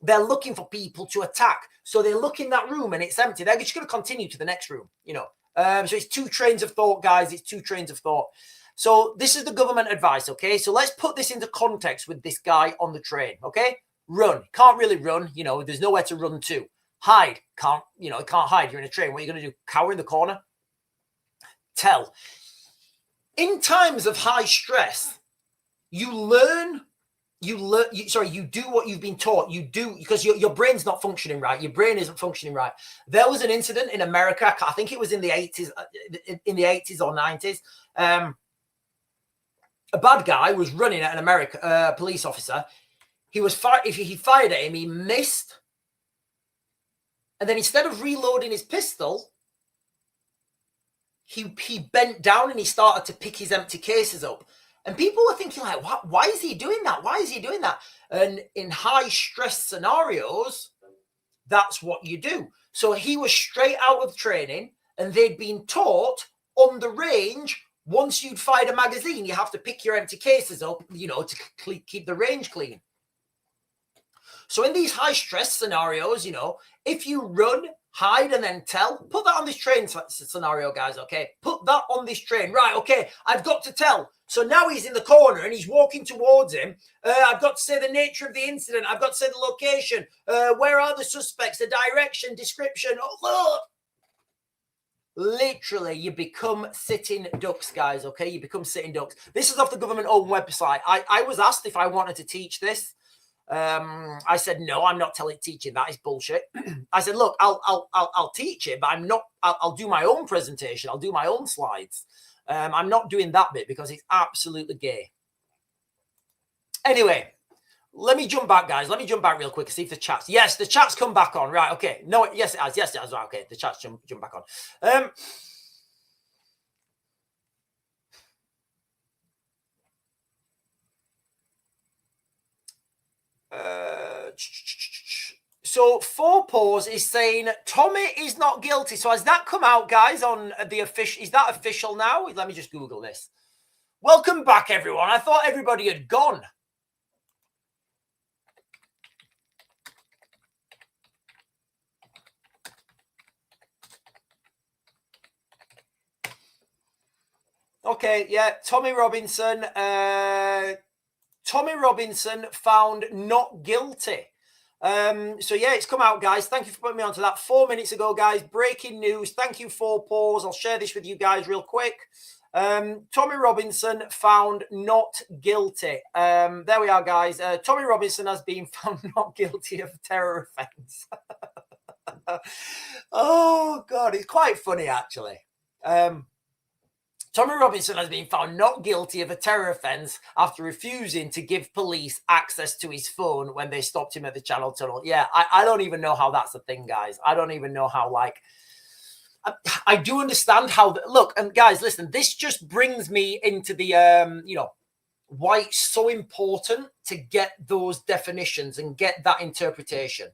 They're looking for people to attack. So they look in that room and it's empty. They're just going to continue to the next room, So it's two trains of thought, guys. It's two trains of thought. So this is the government advice, okay? So let's put this into context with this guy on the train, okay? Run. Can't really run. There's nowhere to run to. Hide. Can't hide. You're in a train. What are you going to do? Cower in the corner? Tell. In times of high stress, you do what you've been taught. You do, because your brain's not functioning right. Your brain isn't functioning right. There was an incident in America, I think it was in the 80s or 90s. A bad guy was running at an police officer. He fired at him, he missed. And then instead of reloading his pistol, he bent down and he started to pick his empty cases up. And people were thinking, like, why is he doing that? Why is he doing that? And in high stress scenarios, that's what you do. So he was straight out of training, and they'd been taught on the range, once you'd fired a magazine, you have to pick your empty cases up, to keep the range clean. So in these high stress scenarios, if you run, hide, and then tell, put that on this train scenario, guys, okay? Put that on this train. Right, okay, I've got to tell. So now he's in the corner and he's walking towards him. I've got to say the nature of the incident. I've got to say the location. Where are the suspects? The direction, description. Oh, literally, you become sitting ducks, guys, okay? You become sitting ducks. This is off the government-owned website. I was asked if I wanted to teach this. I said, no, I'm not teaching. That is bullshit. I said, look, I'll teach it, but I'll do my own presentation. I'll do my own slides. I'm not doing that bit because it's absolutely gay. Anyway, let me jump back, guys. Let me jump back real quick and see if the chat's... Yes, the chat's come back on. Right, okay. No, yes, it has. Yes, it has. Right, okay, the chat's jump back on. So 4Paws is saying Tommy is not guilty. So has that come out, guys, on the official? Is that official now? Let me just Google this. Welcome back, everyone. I thought everybody had gone. Okay, yeah, Tommy Robinson found not guilty. So yeah, it's come out, guys. Thank you for putting me onto that 4 minutes ago, guys. Breaking news. Thank you, 4Paws. I'll share this with you guys real quick. Tommy Robinson found not guilty. There we are, guys. Tommy Robinson has been found not guilty of terror offence. Oh God, it's quite funny actually. Tommy Robinson has been found not guilty of a terror offence after refusing to give police access to his phone when they stopped him at the Channel Tunnel. Yeah, I don't even know how that's a thing, guys. I don't even know how, like... I do understand how... Look, and guys, listen, this just brings me into the, why it's so important to get those definitions and get that interpretation.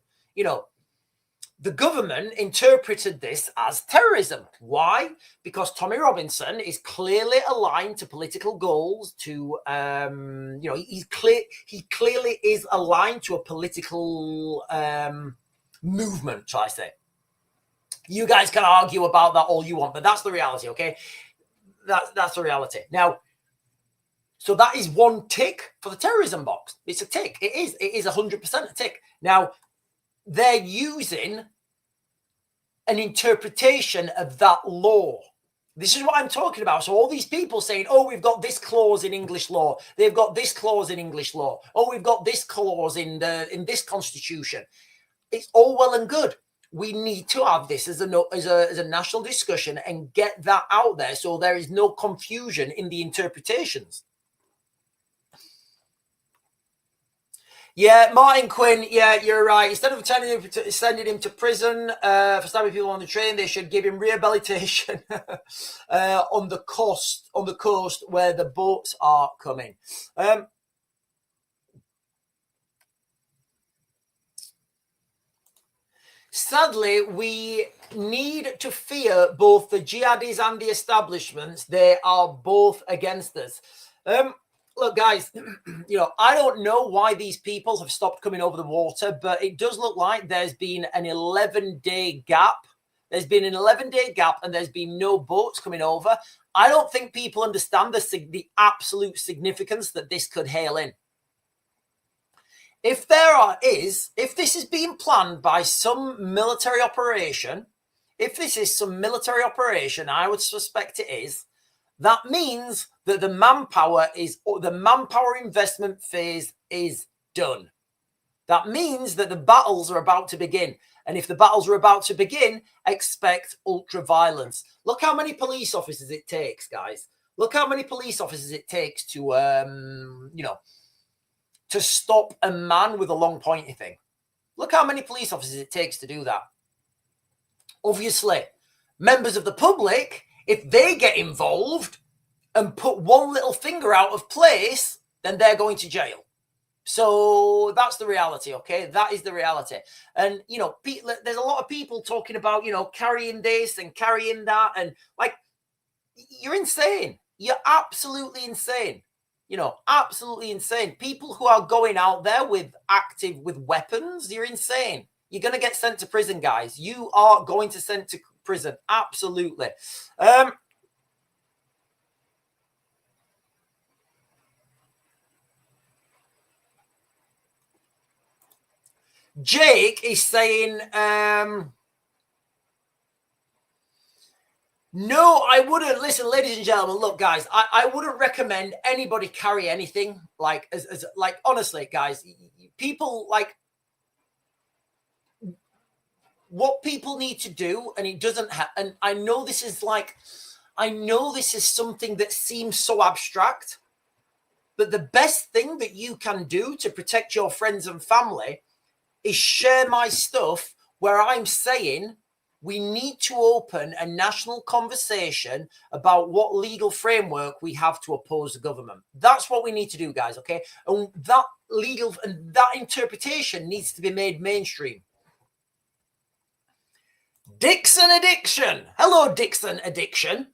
The government interpreted this as terrorism. Why? Because Tommy Robinson is clearly aligned to political goals. He clearly is aligned to a political movement, shall I say? You guys can argue about that all you want, but that's the reality. Okay, that's the reality. Now, so that is one tick for the terrorism box. It's a tick. It is 100% a tick. Now, they're using an interpretation of that law. This is what I'm talking about. So all these people saying, oh, we've got this clause in English law. They've got this clause in English law. Oh, we've got this clause in this constitution. It's all well and good. We need to have this as a national discussion and get that out there so there is no confusion in the interpretations. Yeah, Martin Quinn, yeah, you're right. Instead of sending him to prison for stabbing people on the train, they should give him rehabilitation on the coast where the boats are coming. Sadly, we need to fear both the jihadis and the establishments. They are both against us. Look, guys, I don't know why these people have stopped coming over the water, but it does look like there's been an 11-day gap. There's been an 11-day gap and there's been no boats coming over. I don't think people understand the absolute significance that this could hail in. If this is being planned by some military operation, I would suspect it is, that means that the manpower investment phase is done. That means that the battles are about to begin. And if the battles are about to begin, expect ultra violence. Look how many police officers it takes, guys. Look how many police officers it takes to, to stop a man with a long pointy thing. Look how many police officers it takes to do that. Obviously, members of the public, if they get involved and put one little finger out of place, then they're going to jail. So that's the reality, okay? That is the reality. And, you know, there's a lot of people talking about, you know, carrying this and carrying that. And like, you're insane. You're absolutely insane. You know, absolutely insane. People who are going out there with weapons, you're insane. You're going to get sent to prison, guys. You are going to sent to prison. Absolutely. Jake is saying, no, I wouldn't. Listen, ladies and gentlemen, look, guys, I wouldn't recommend anybody carry anything. Like, like, honestly, guys, people like what people need to do, and it doesn't have, and I know this is something that seems so abstract, but the best thing that you can do to protect your friends and family is share my stuff where I'm saying we need to open a national conversation about what legal framework we have to oppose the government. That's what we need to do, guys, okay? And that legal and that interpretation needs to be made mainstream. Dixon Addiction. Hello, Dixon Addiction.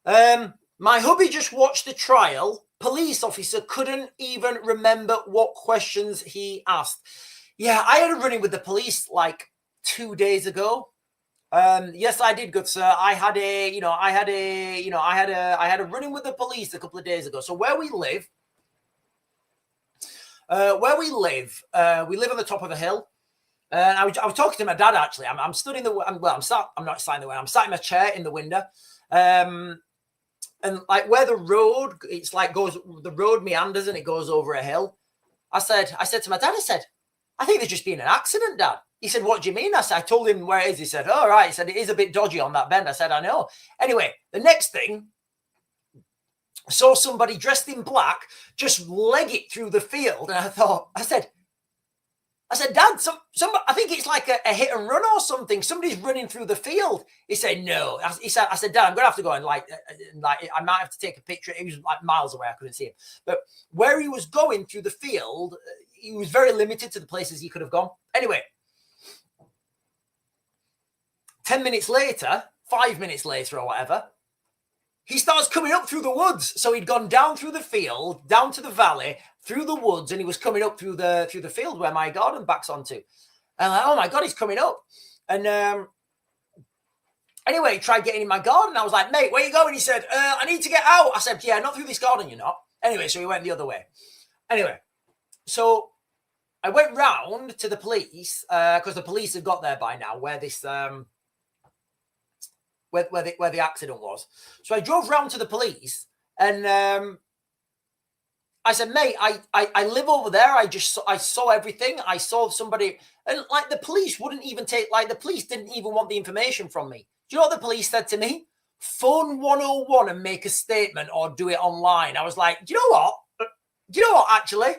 My hubby just watched the trial. Police officer couldn't even remember what questions he asked. Yeah, I had a run-in with the police like 2 days ago. Yes, I did, good sir. I had a run-in with the police a couple of days ago. So where we live, we live on the top of a hill. I was talking to my dad, actually. I'm stood in the, I'm not sat in the window. I'm sat in my chair in the window. And like where the road, it's like the road meanders and it goes over a hill. I said to my dad, I think there's just been an accident, Dad. He said, what do you mean? I told him where it is. He said, oh, right. He said, it is a bit dodgy on that bend. I said, I know. Anyway, the next thing, I saw somebody dressed in black just leg it through the field. And I said, Dad, I think it's like a hit and run or something. Somebody's running through the field. He said, no. I said, Dad, I'm going to have to go and like I might have to take a picture. He was like miles away. I couldn't see him. But where he was going through the field, he was very limited to the places he could have gone. Anyway, 10 minutes later, 5 minutes later or whatever, he starts coming up through the woods. So he'd gone down through the field, down to the valley, through the woods, and he was coming up through the field where my garden backs onto. And I'm like, oh my God, he's coming up. And anyway, he tried getting in my garden. I was like, mate, where you going? He said, I need to get out. I said, yeah, not through this garden, you're not. Anyway, so he went the other way. Anyway, so I went round to the police because the police had got there by now where this where the accident was. So I drove round to the police and I said, mate, I live over there. I saw everything. I saw somebody, and like the police wouldn't even the police didn't even want the information from me. Do you know what the police said to me? Phone 101 and make a statement or do it online. I was like, do you know what, actually?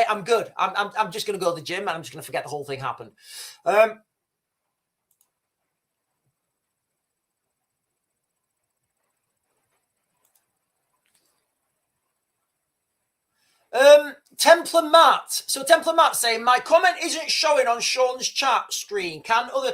I'm good. I'm just going to go to the gym and I'm just going to forget the whole thing happened. Templar Matt. So Templar Matt saying, my comment isn't showing on Sean's chat screen. Can other...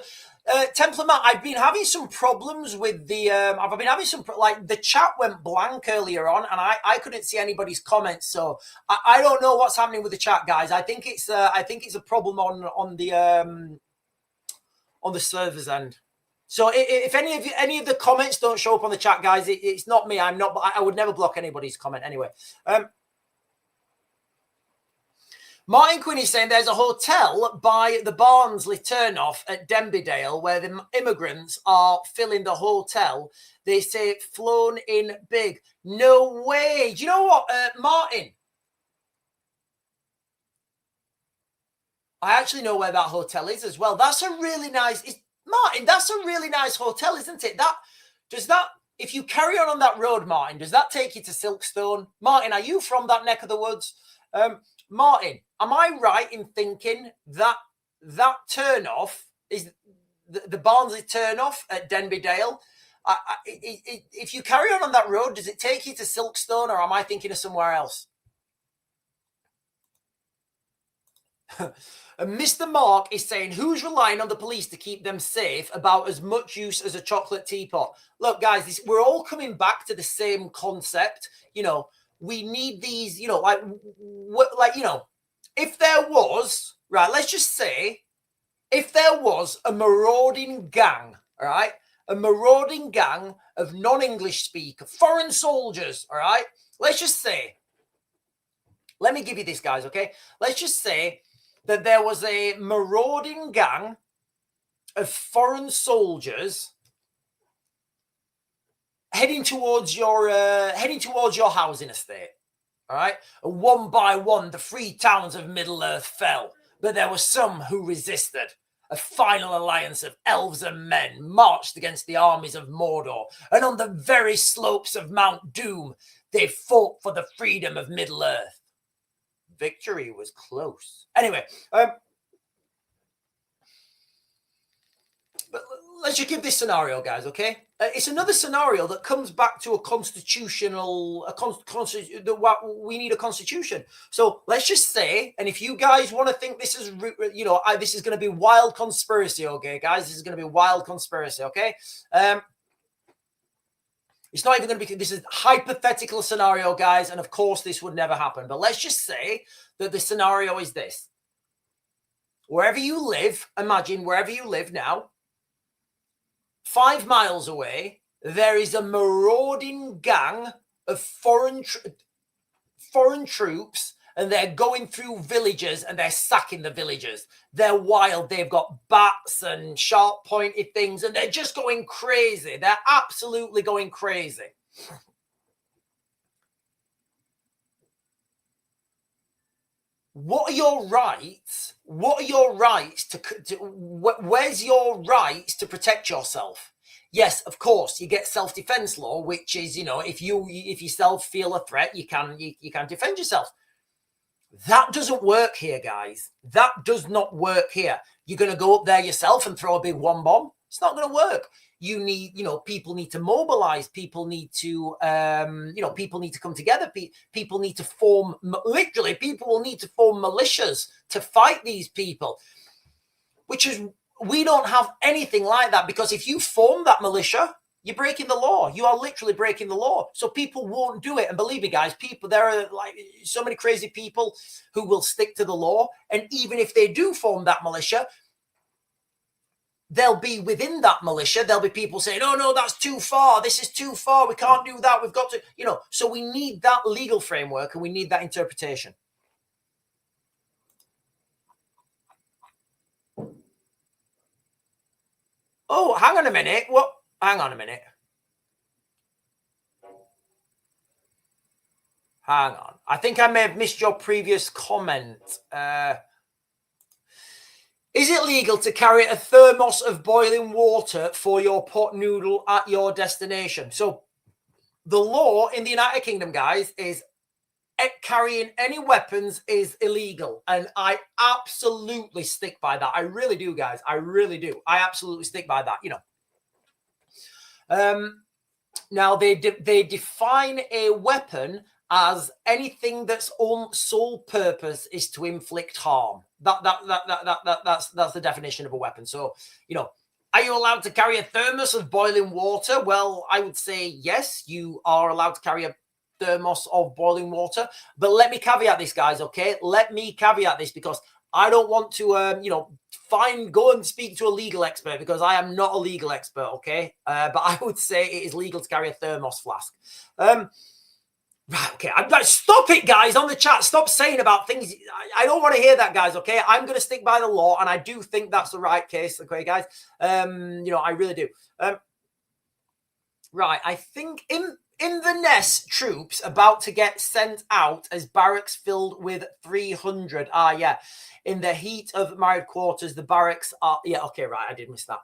Templar Matt, I've been having some problems with the... I've been having some... Like, the chat went blank earlier on, and I couldn't see anybody's comments, so I don't know what's happening with the chat, guys. I think it's a problem on the server's end. So if any of the comments don't show up on the chat, guys, it's not me. I would never block anybody's comment anyway. Martin Quinn is saying there's a hotel by the Barnsley turnoff at Denbydale where the immigrants are filling the hotel. They say flown in big. No way. Do you know what, Martin? I actually know where that hotel is as well. That's a really nice... Martin, that's a really nice hotel, isn't it? If you carry on that road, Martin, does that take you to Silkstone? Martin, are you from that neck of the woods? Martin, am I right in thinking that turnoff is the Barnsley turnoff at Denbydale? If you carry on that road, does it take you to Silkstone, or am I thinking of somewhere else? And Mr. Mark is saying, who's relying on the police to keep them safe about as much use as a chocolate teapot? Look, guys, we're all coming back to the same concept. You know, we need these, you know, you know, if there was, right, let's just say, if there was a marauding gang, all right, a marauding gang of non-English speaker, foreign soldiers, all right, let's just say, let me give you this, guys, okay? Let's just say that there was a marauding gang of foreign soldiers heading towards your housing estate. All right, and one by one, the free towns of Middle Earth fell, but there were some who resisted. A final alliance of elves and men marched against the armies of Mordor, and on the very slopes of Mount Doom, they fought for the freedom of Middle Earth. Victory was close. Anyway, but let's just give this scenario, guys, okay? It's another scenario that comes back to a constitutional, we need a constitution. So let's just say, and if you guys want to think this is, you know, this is going to be wild conspiracy, okay, guys? This is going to be wild conspiracy, okay? It's not even going to be, this is hypothetical scenario, guys, and of course this would never happen. But let's just say that the scenario is this. Wherever you live, imagine wherever you live now, 5 miles away, there is a marauding gang of foreign troops, and they're going through villages and they're sacking the villages. They're wild. They've got bats and sharp-pointed things, and they're just going crazy. They're absolutely going crazy. What are your rights? What are your rights where's your rights to protect yourself? Yes, of course, you get self-defense law, which is, you know, if you yourself feel a threat, you can defend yourself. That doesn't work here, guys. That does not work here. You're going to go up there yourself and throw a big one bomb? It's not going to work. You need, you know, people need to mobilize. People need to, you know, people need to come together. People need to form, literally, people will need to form militias to fight these people, which is, we don't have anything like that, because if you form that militia, you're breaking the law. You are literally breaking the law. So people won't do it. And believe me, guys, there are like so many crazy people who will stick to the law. And even if they do form that militia, they'll be within that militia. There'll be people saying, oh, no, that's too far. This is too far. We can't do that. We've got to, you know, so we need that legal framework and we need that interpretation. Oh, hang on a minute. What? Hang on a minute. Hang on. I think I may have missed your previous comment. Is it legal to carry a thermos of boiling water for your pot noodle at your destination? So the law in the United Kingdom, guys, is carrying any weapons is illegal. And I absolutely stick by that. I really do, guys. I really do. I absolutely stick by that, you know. Now, they define a weapon as anything that's sole purpose is to inflict harm. That's the definition of a weapon. So, you know, are you allowed to carry a thermos of boiling water? Well, I would say yes, you are allowed to carry a thermos of boiling water. But let me caveat this, guys, okay? Let me caveat this, because I don't want to, you know, go and speak to a legal expert, because I am not a legal expert, okay? But I would say it is legal to carry a thermos flask. Right, okay. Stop it, guys, on the chat. Stop saying about things. I don't want to hear that, guys, okay? I'm going to stick by the law, and I do think that's the right case, okay, guys? You know, I really do. Right, I think Inverness troops about to get sent out as barracks filled with 300. Yeah. In the heat of married quarters, the barracks are... Yeah, okay, right. I did miss that.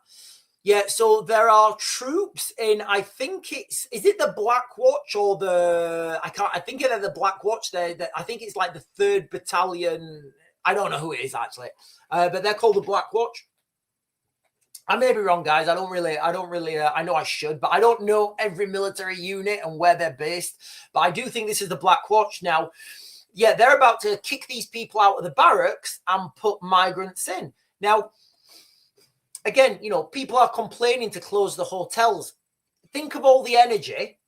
Yeah, so there are troops in, I think is it the Black Watch or I think they're the Black Watch. I think it's like the 3rd Battalion. I don't know who it is, actually. But they're called the Black Watch. I may be wrong, guys. I know I should, but I don't know every military unit and where they're based. But I do think this is the Black Watch. Now, yeah, they're about to kick these people out of the barracks and put migrants in. Now, again, you know, people are complaining to close the hotels. Think of all the energy.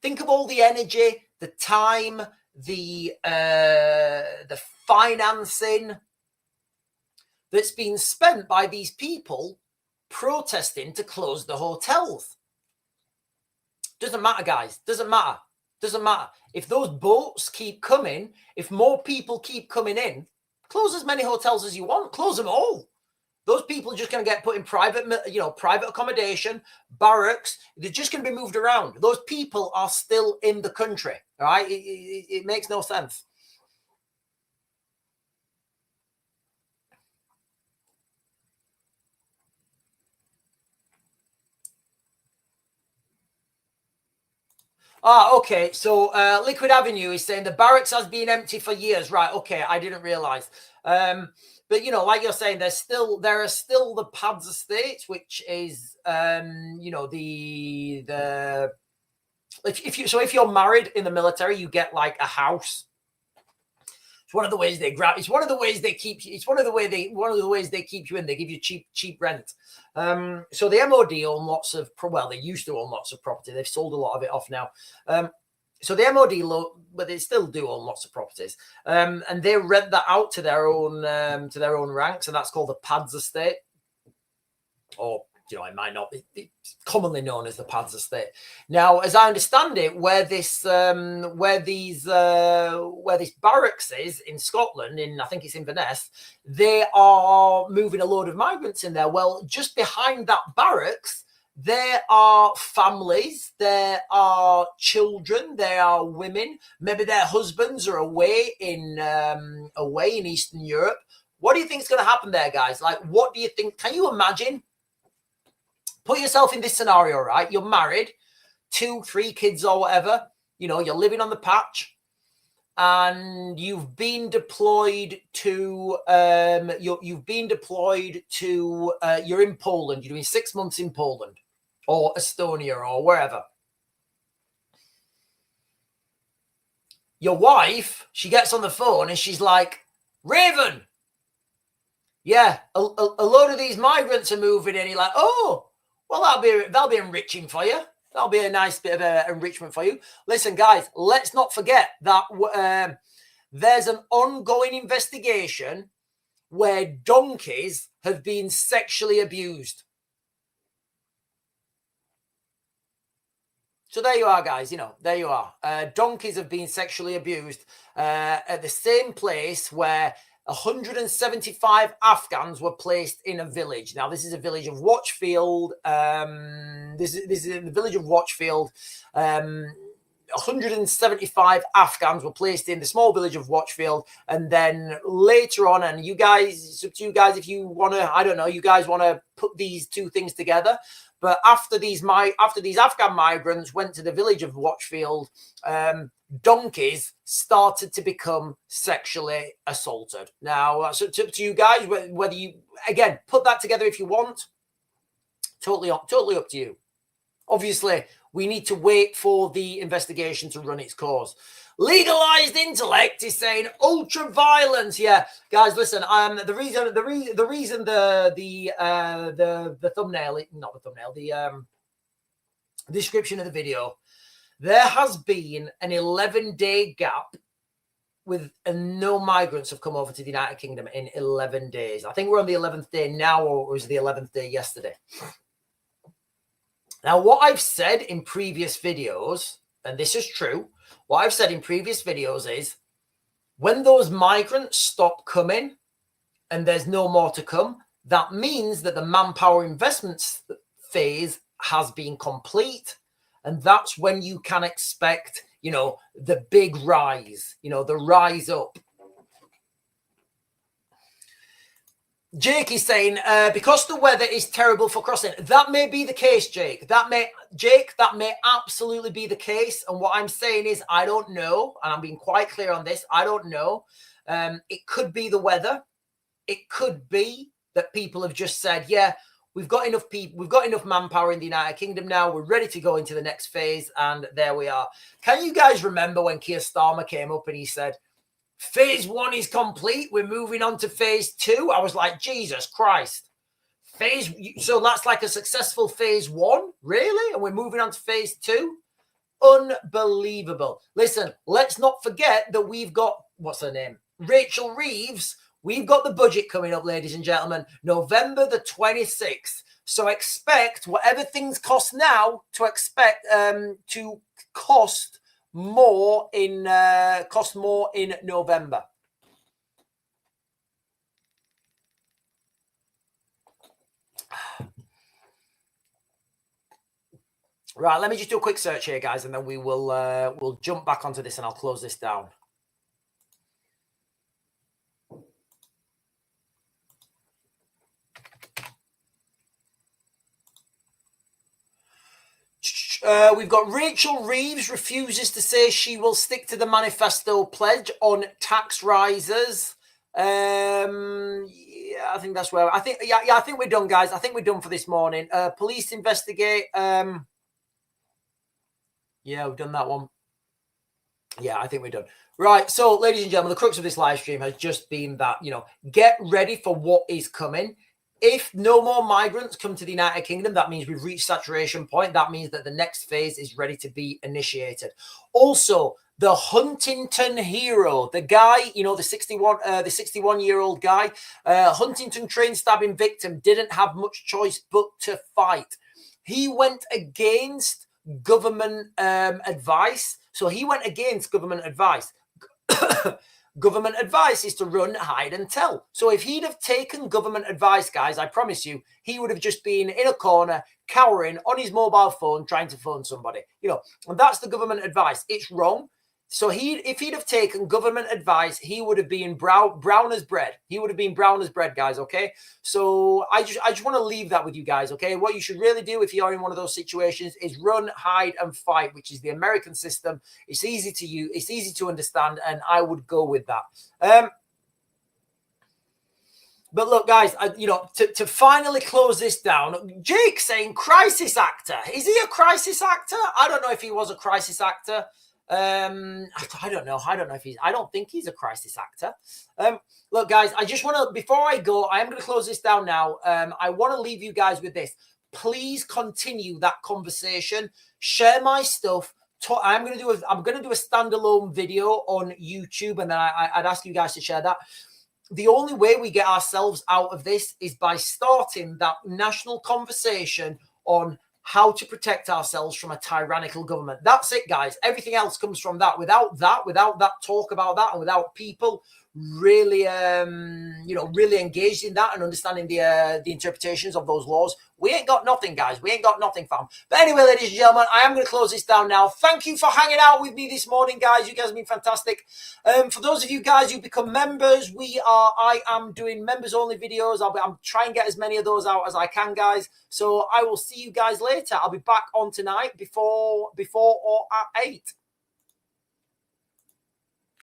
Think of all the energy, the time, the financing that's been spent by these people protesting to close the hotels. Doesn't matter, guys. Doesn't matter. Doesn't matter. If those boats keep coming, if more people keep coming in, close as many hotels as you want. Close them all. Those people are just going to get put in private, you know, private accommodation, barracks. They're just going to be moved around. Those people are still in the country. All right. It makes no sense. Okay. So Liquid Avenue is saying the barracks has been empty for years. Right. Okay. I didn't realize. But you know, like you're saying, there are still the Pads Estates, which is you know, if you're married in the military, you get like a house. It's one of the ways they grab. It's one of the ways they keep you. It's one of the ways they keep you in. They give you cheap rent. So the MOD own lots of. Well, they used to own lots of property. They've sold a lot of it off now. So the MOD, but they still do own lots of properties, and they rent that out to their own ranks, and that's called the Pads Estate, or you know, it might not be. It's commonly known as the Pads Estate. Now, as I understand it, where this barracks is in Scotland, I think it's Inverness, they are moving a load of migrants in there. Well, just behind that barracks, there are families, there are children, there are women. Maybe their husbands are away in Eastern Europe. What do you think is going to happen there, guys? Like, what do you think? Can you imagine? Put yourself in this scenario, right? You're married, 2-3 kids or whatever. You know, you're living on the patch, and you've been deployed to. You've been deployed to. You're in Poland. You're doing 6 months in Poland, or Estonia, or wherever. Your wife, she gets on the phone and she's like, "Raven, yeah, a load of these migrants are moving in." You're like, "Oh, well, that'll be enriching for you. That'll be a nice bit of enrichment for you." Listen, guys, let's not forget that there's an ongoing investigation where donkeys have been sexually abused. So there you are, guys. You know, there you are. Donkeys have been sexually abused at the same place where 175 Afghans were placed in a village. Now, this is a village of Watchfield. This is in the village of Watchfield. 175 Afghans were placed in the small village of Watchfield, and then later on, and you guys, it's up to you guys if you want to. I don't know. You guys want to put these two things together. But after these Afghan migrants went to the village of Watchfield, donkeys started to become sexually assaulted. Now, it's up to you guys whether you, again, put that together if you want. Totally up to you. Obviously, we need to wait for the investigation to run its course. Legalized intellect is saying ultra violence. Yeah, guys, listen. The reason the thumbnail, not the thumbnail, the description of the video. There has been an 11-day gap with no migrants have come over to the United Kingdom in 11 days. I think we're on the 11th day now, or was the 11th day yesterday? Now, what I've said in previous videos, and this is true, what I've said in previous videos is when those migrants stop coming and there's no more to come, that means that the manpower investments phase has been complete. And that's when you can expect, you know, the big rise, you know, the rise up. Jake is saying, because the weather is terrible for crossing. That may be the case, Jake. That may absolutely be the case. And what I'm saying is, I don't know. And I'm being quite clear on this. I don't know. It could be the weather. It could be that people have just said, yeah, we've got enough people. We've got enough manpower in the United Kingdom now. We're ready to go into the next phase. And there we are. Can you guys remember when Keir Starmer came up and he said, Phase 1 is complete. We're moving on to phase 2. I was like, Jesus Christ. So that's like a successful phase 1, really? And we're moving on to phase 2? Unbelievable. Listen, let's not forget that we've got, what's her name? Rachel Reeves. We've got the budget coming up, ladies and gentlemen, November the 26th. So expect whatever things cost now to expect to cost more in November. Right, let me just do a quick search here, guys, and then we will we'll jump back onto this and I'll close this down. We've got Rachel Reeves refuses to say she will stick to the manifesto pledge on tax rises. Yeah, I think that's where I think we're done, guys. I think we're done for this morning. Police investigate. Yeah, we've done that one. Yeah, I think we're done. Right. So, ladies and gentlemen, the crux of this live stream has just been that, get ready for what is coming. If no more migrants come to the United Kingdom, that means we've reached saturation point. That means that the next phase is ready to be initiated. Also, the Huntington hero, the guy, the 61-year-old guy, Huntington train stabbing victim, didn't have much choice but to fight. He went against government advice. So he went against government advice. Government advice is to run, hide, and tell. So if he'd have taken government advice, guys, I promise you, he would have just been in a corner, cowering on his mobile phone, trying to phone somebody. And that's the government advice. It's wrong. So if he'd have taken government advice, he would have been brown as bread. He would have been brown as bread, guys, okay? So I just want to leave that with you guys, okay? What you should really do if you're in one of those situations is run, hide, and fight, which is the American system. It's easy to use, it's easy to understand, and I would go with that. But look, guys, to finally close this down, Jake saying crisis actor. Is he a crisis actor? I don't know if he was a crisis actor. I don't know if I don't think he's a crisis actor. Look, guys, I just want to, before I go, I am going to close this down now. I want to leave you guys with this. Please continue that conversation. Share my stuff. I'm going to do a standalone video on YouTube, and then I'd ask you guys to share that. The only way we get ourselves out of this is by starting that national conversation on how to protect ourselves from a tyrannical government. That's it, guys. Everything else comes from that. Without that talk about that, and without people really, really engaged in that and understanding the interpretations of those laws, we ain't got nothing, guys. We ain't got nothing, fam. But anyway, ladies and gentlemen, I am going to close this down now. Thank you for hanging out with me this morning, guys. You guys have been fantastic. For those of you guys who become members, I am doing members only videos. I'm trying to get as many of those out as I can, guys. So I will see you guys later. I'll be back on tonight before or at 8.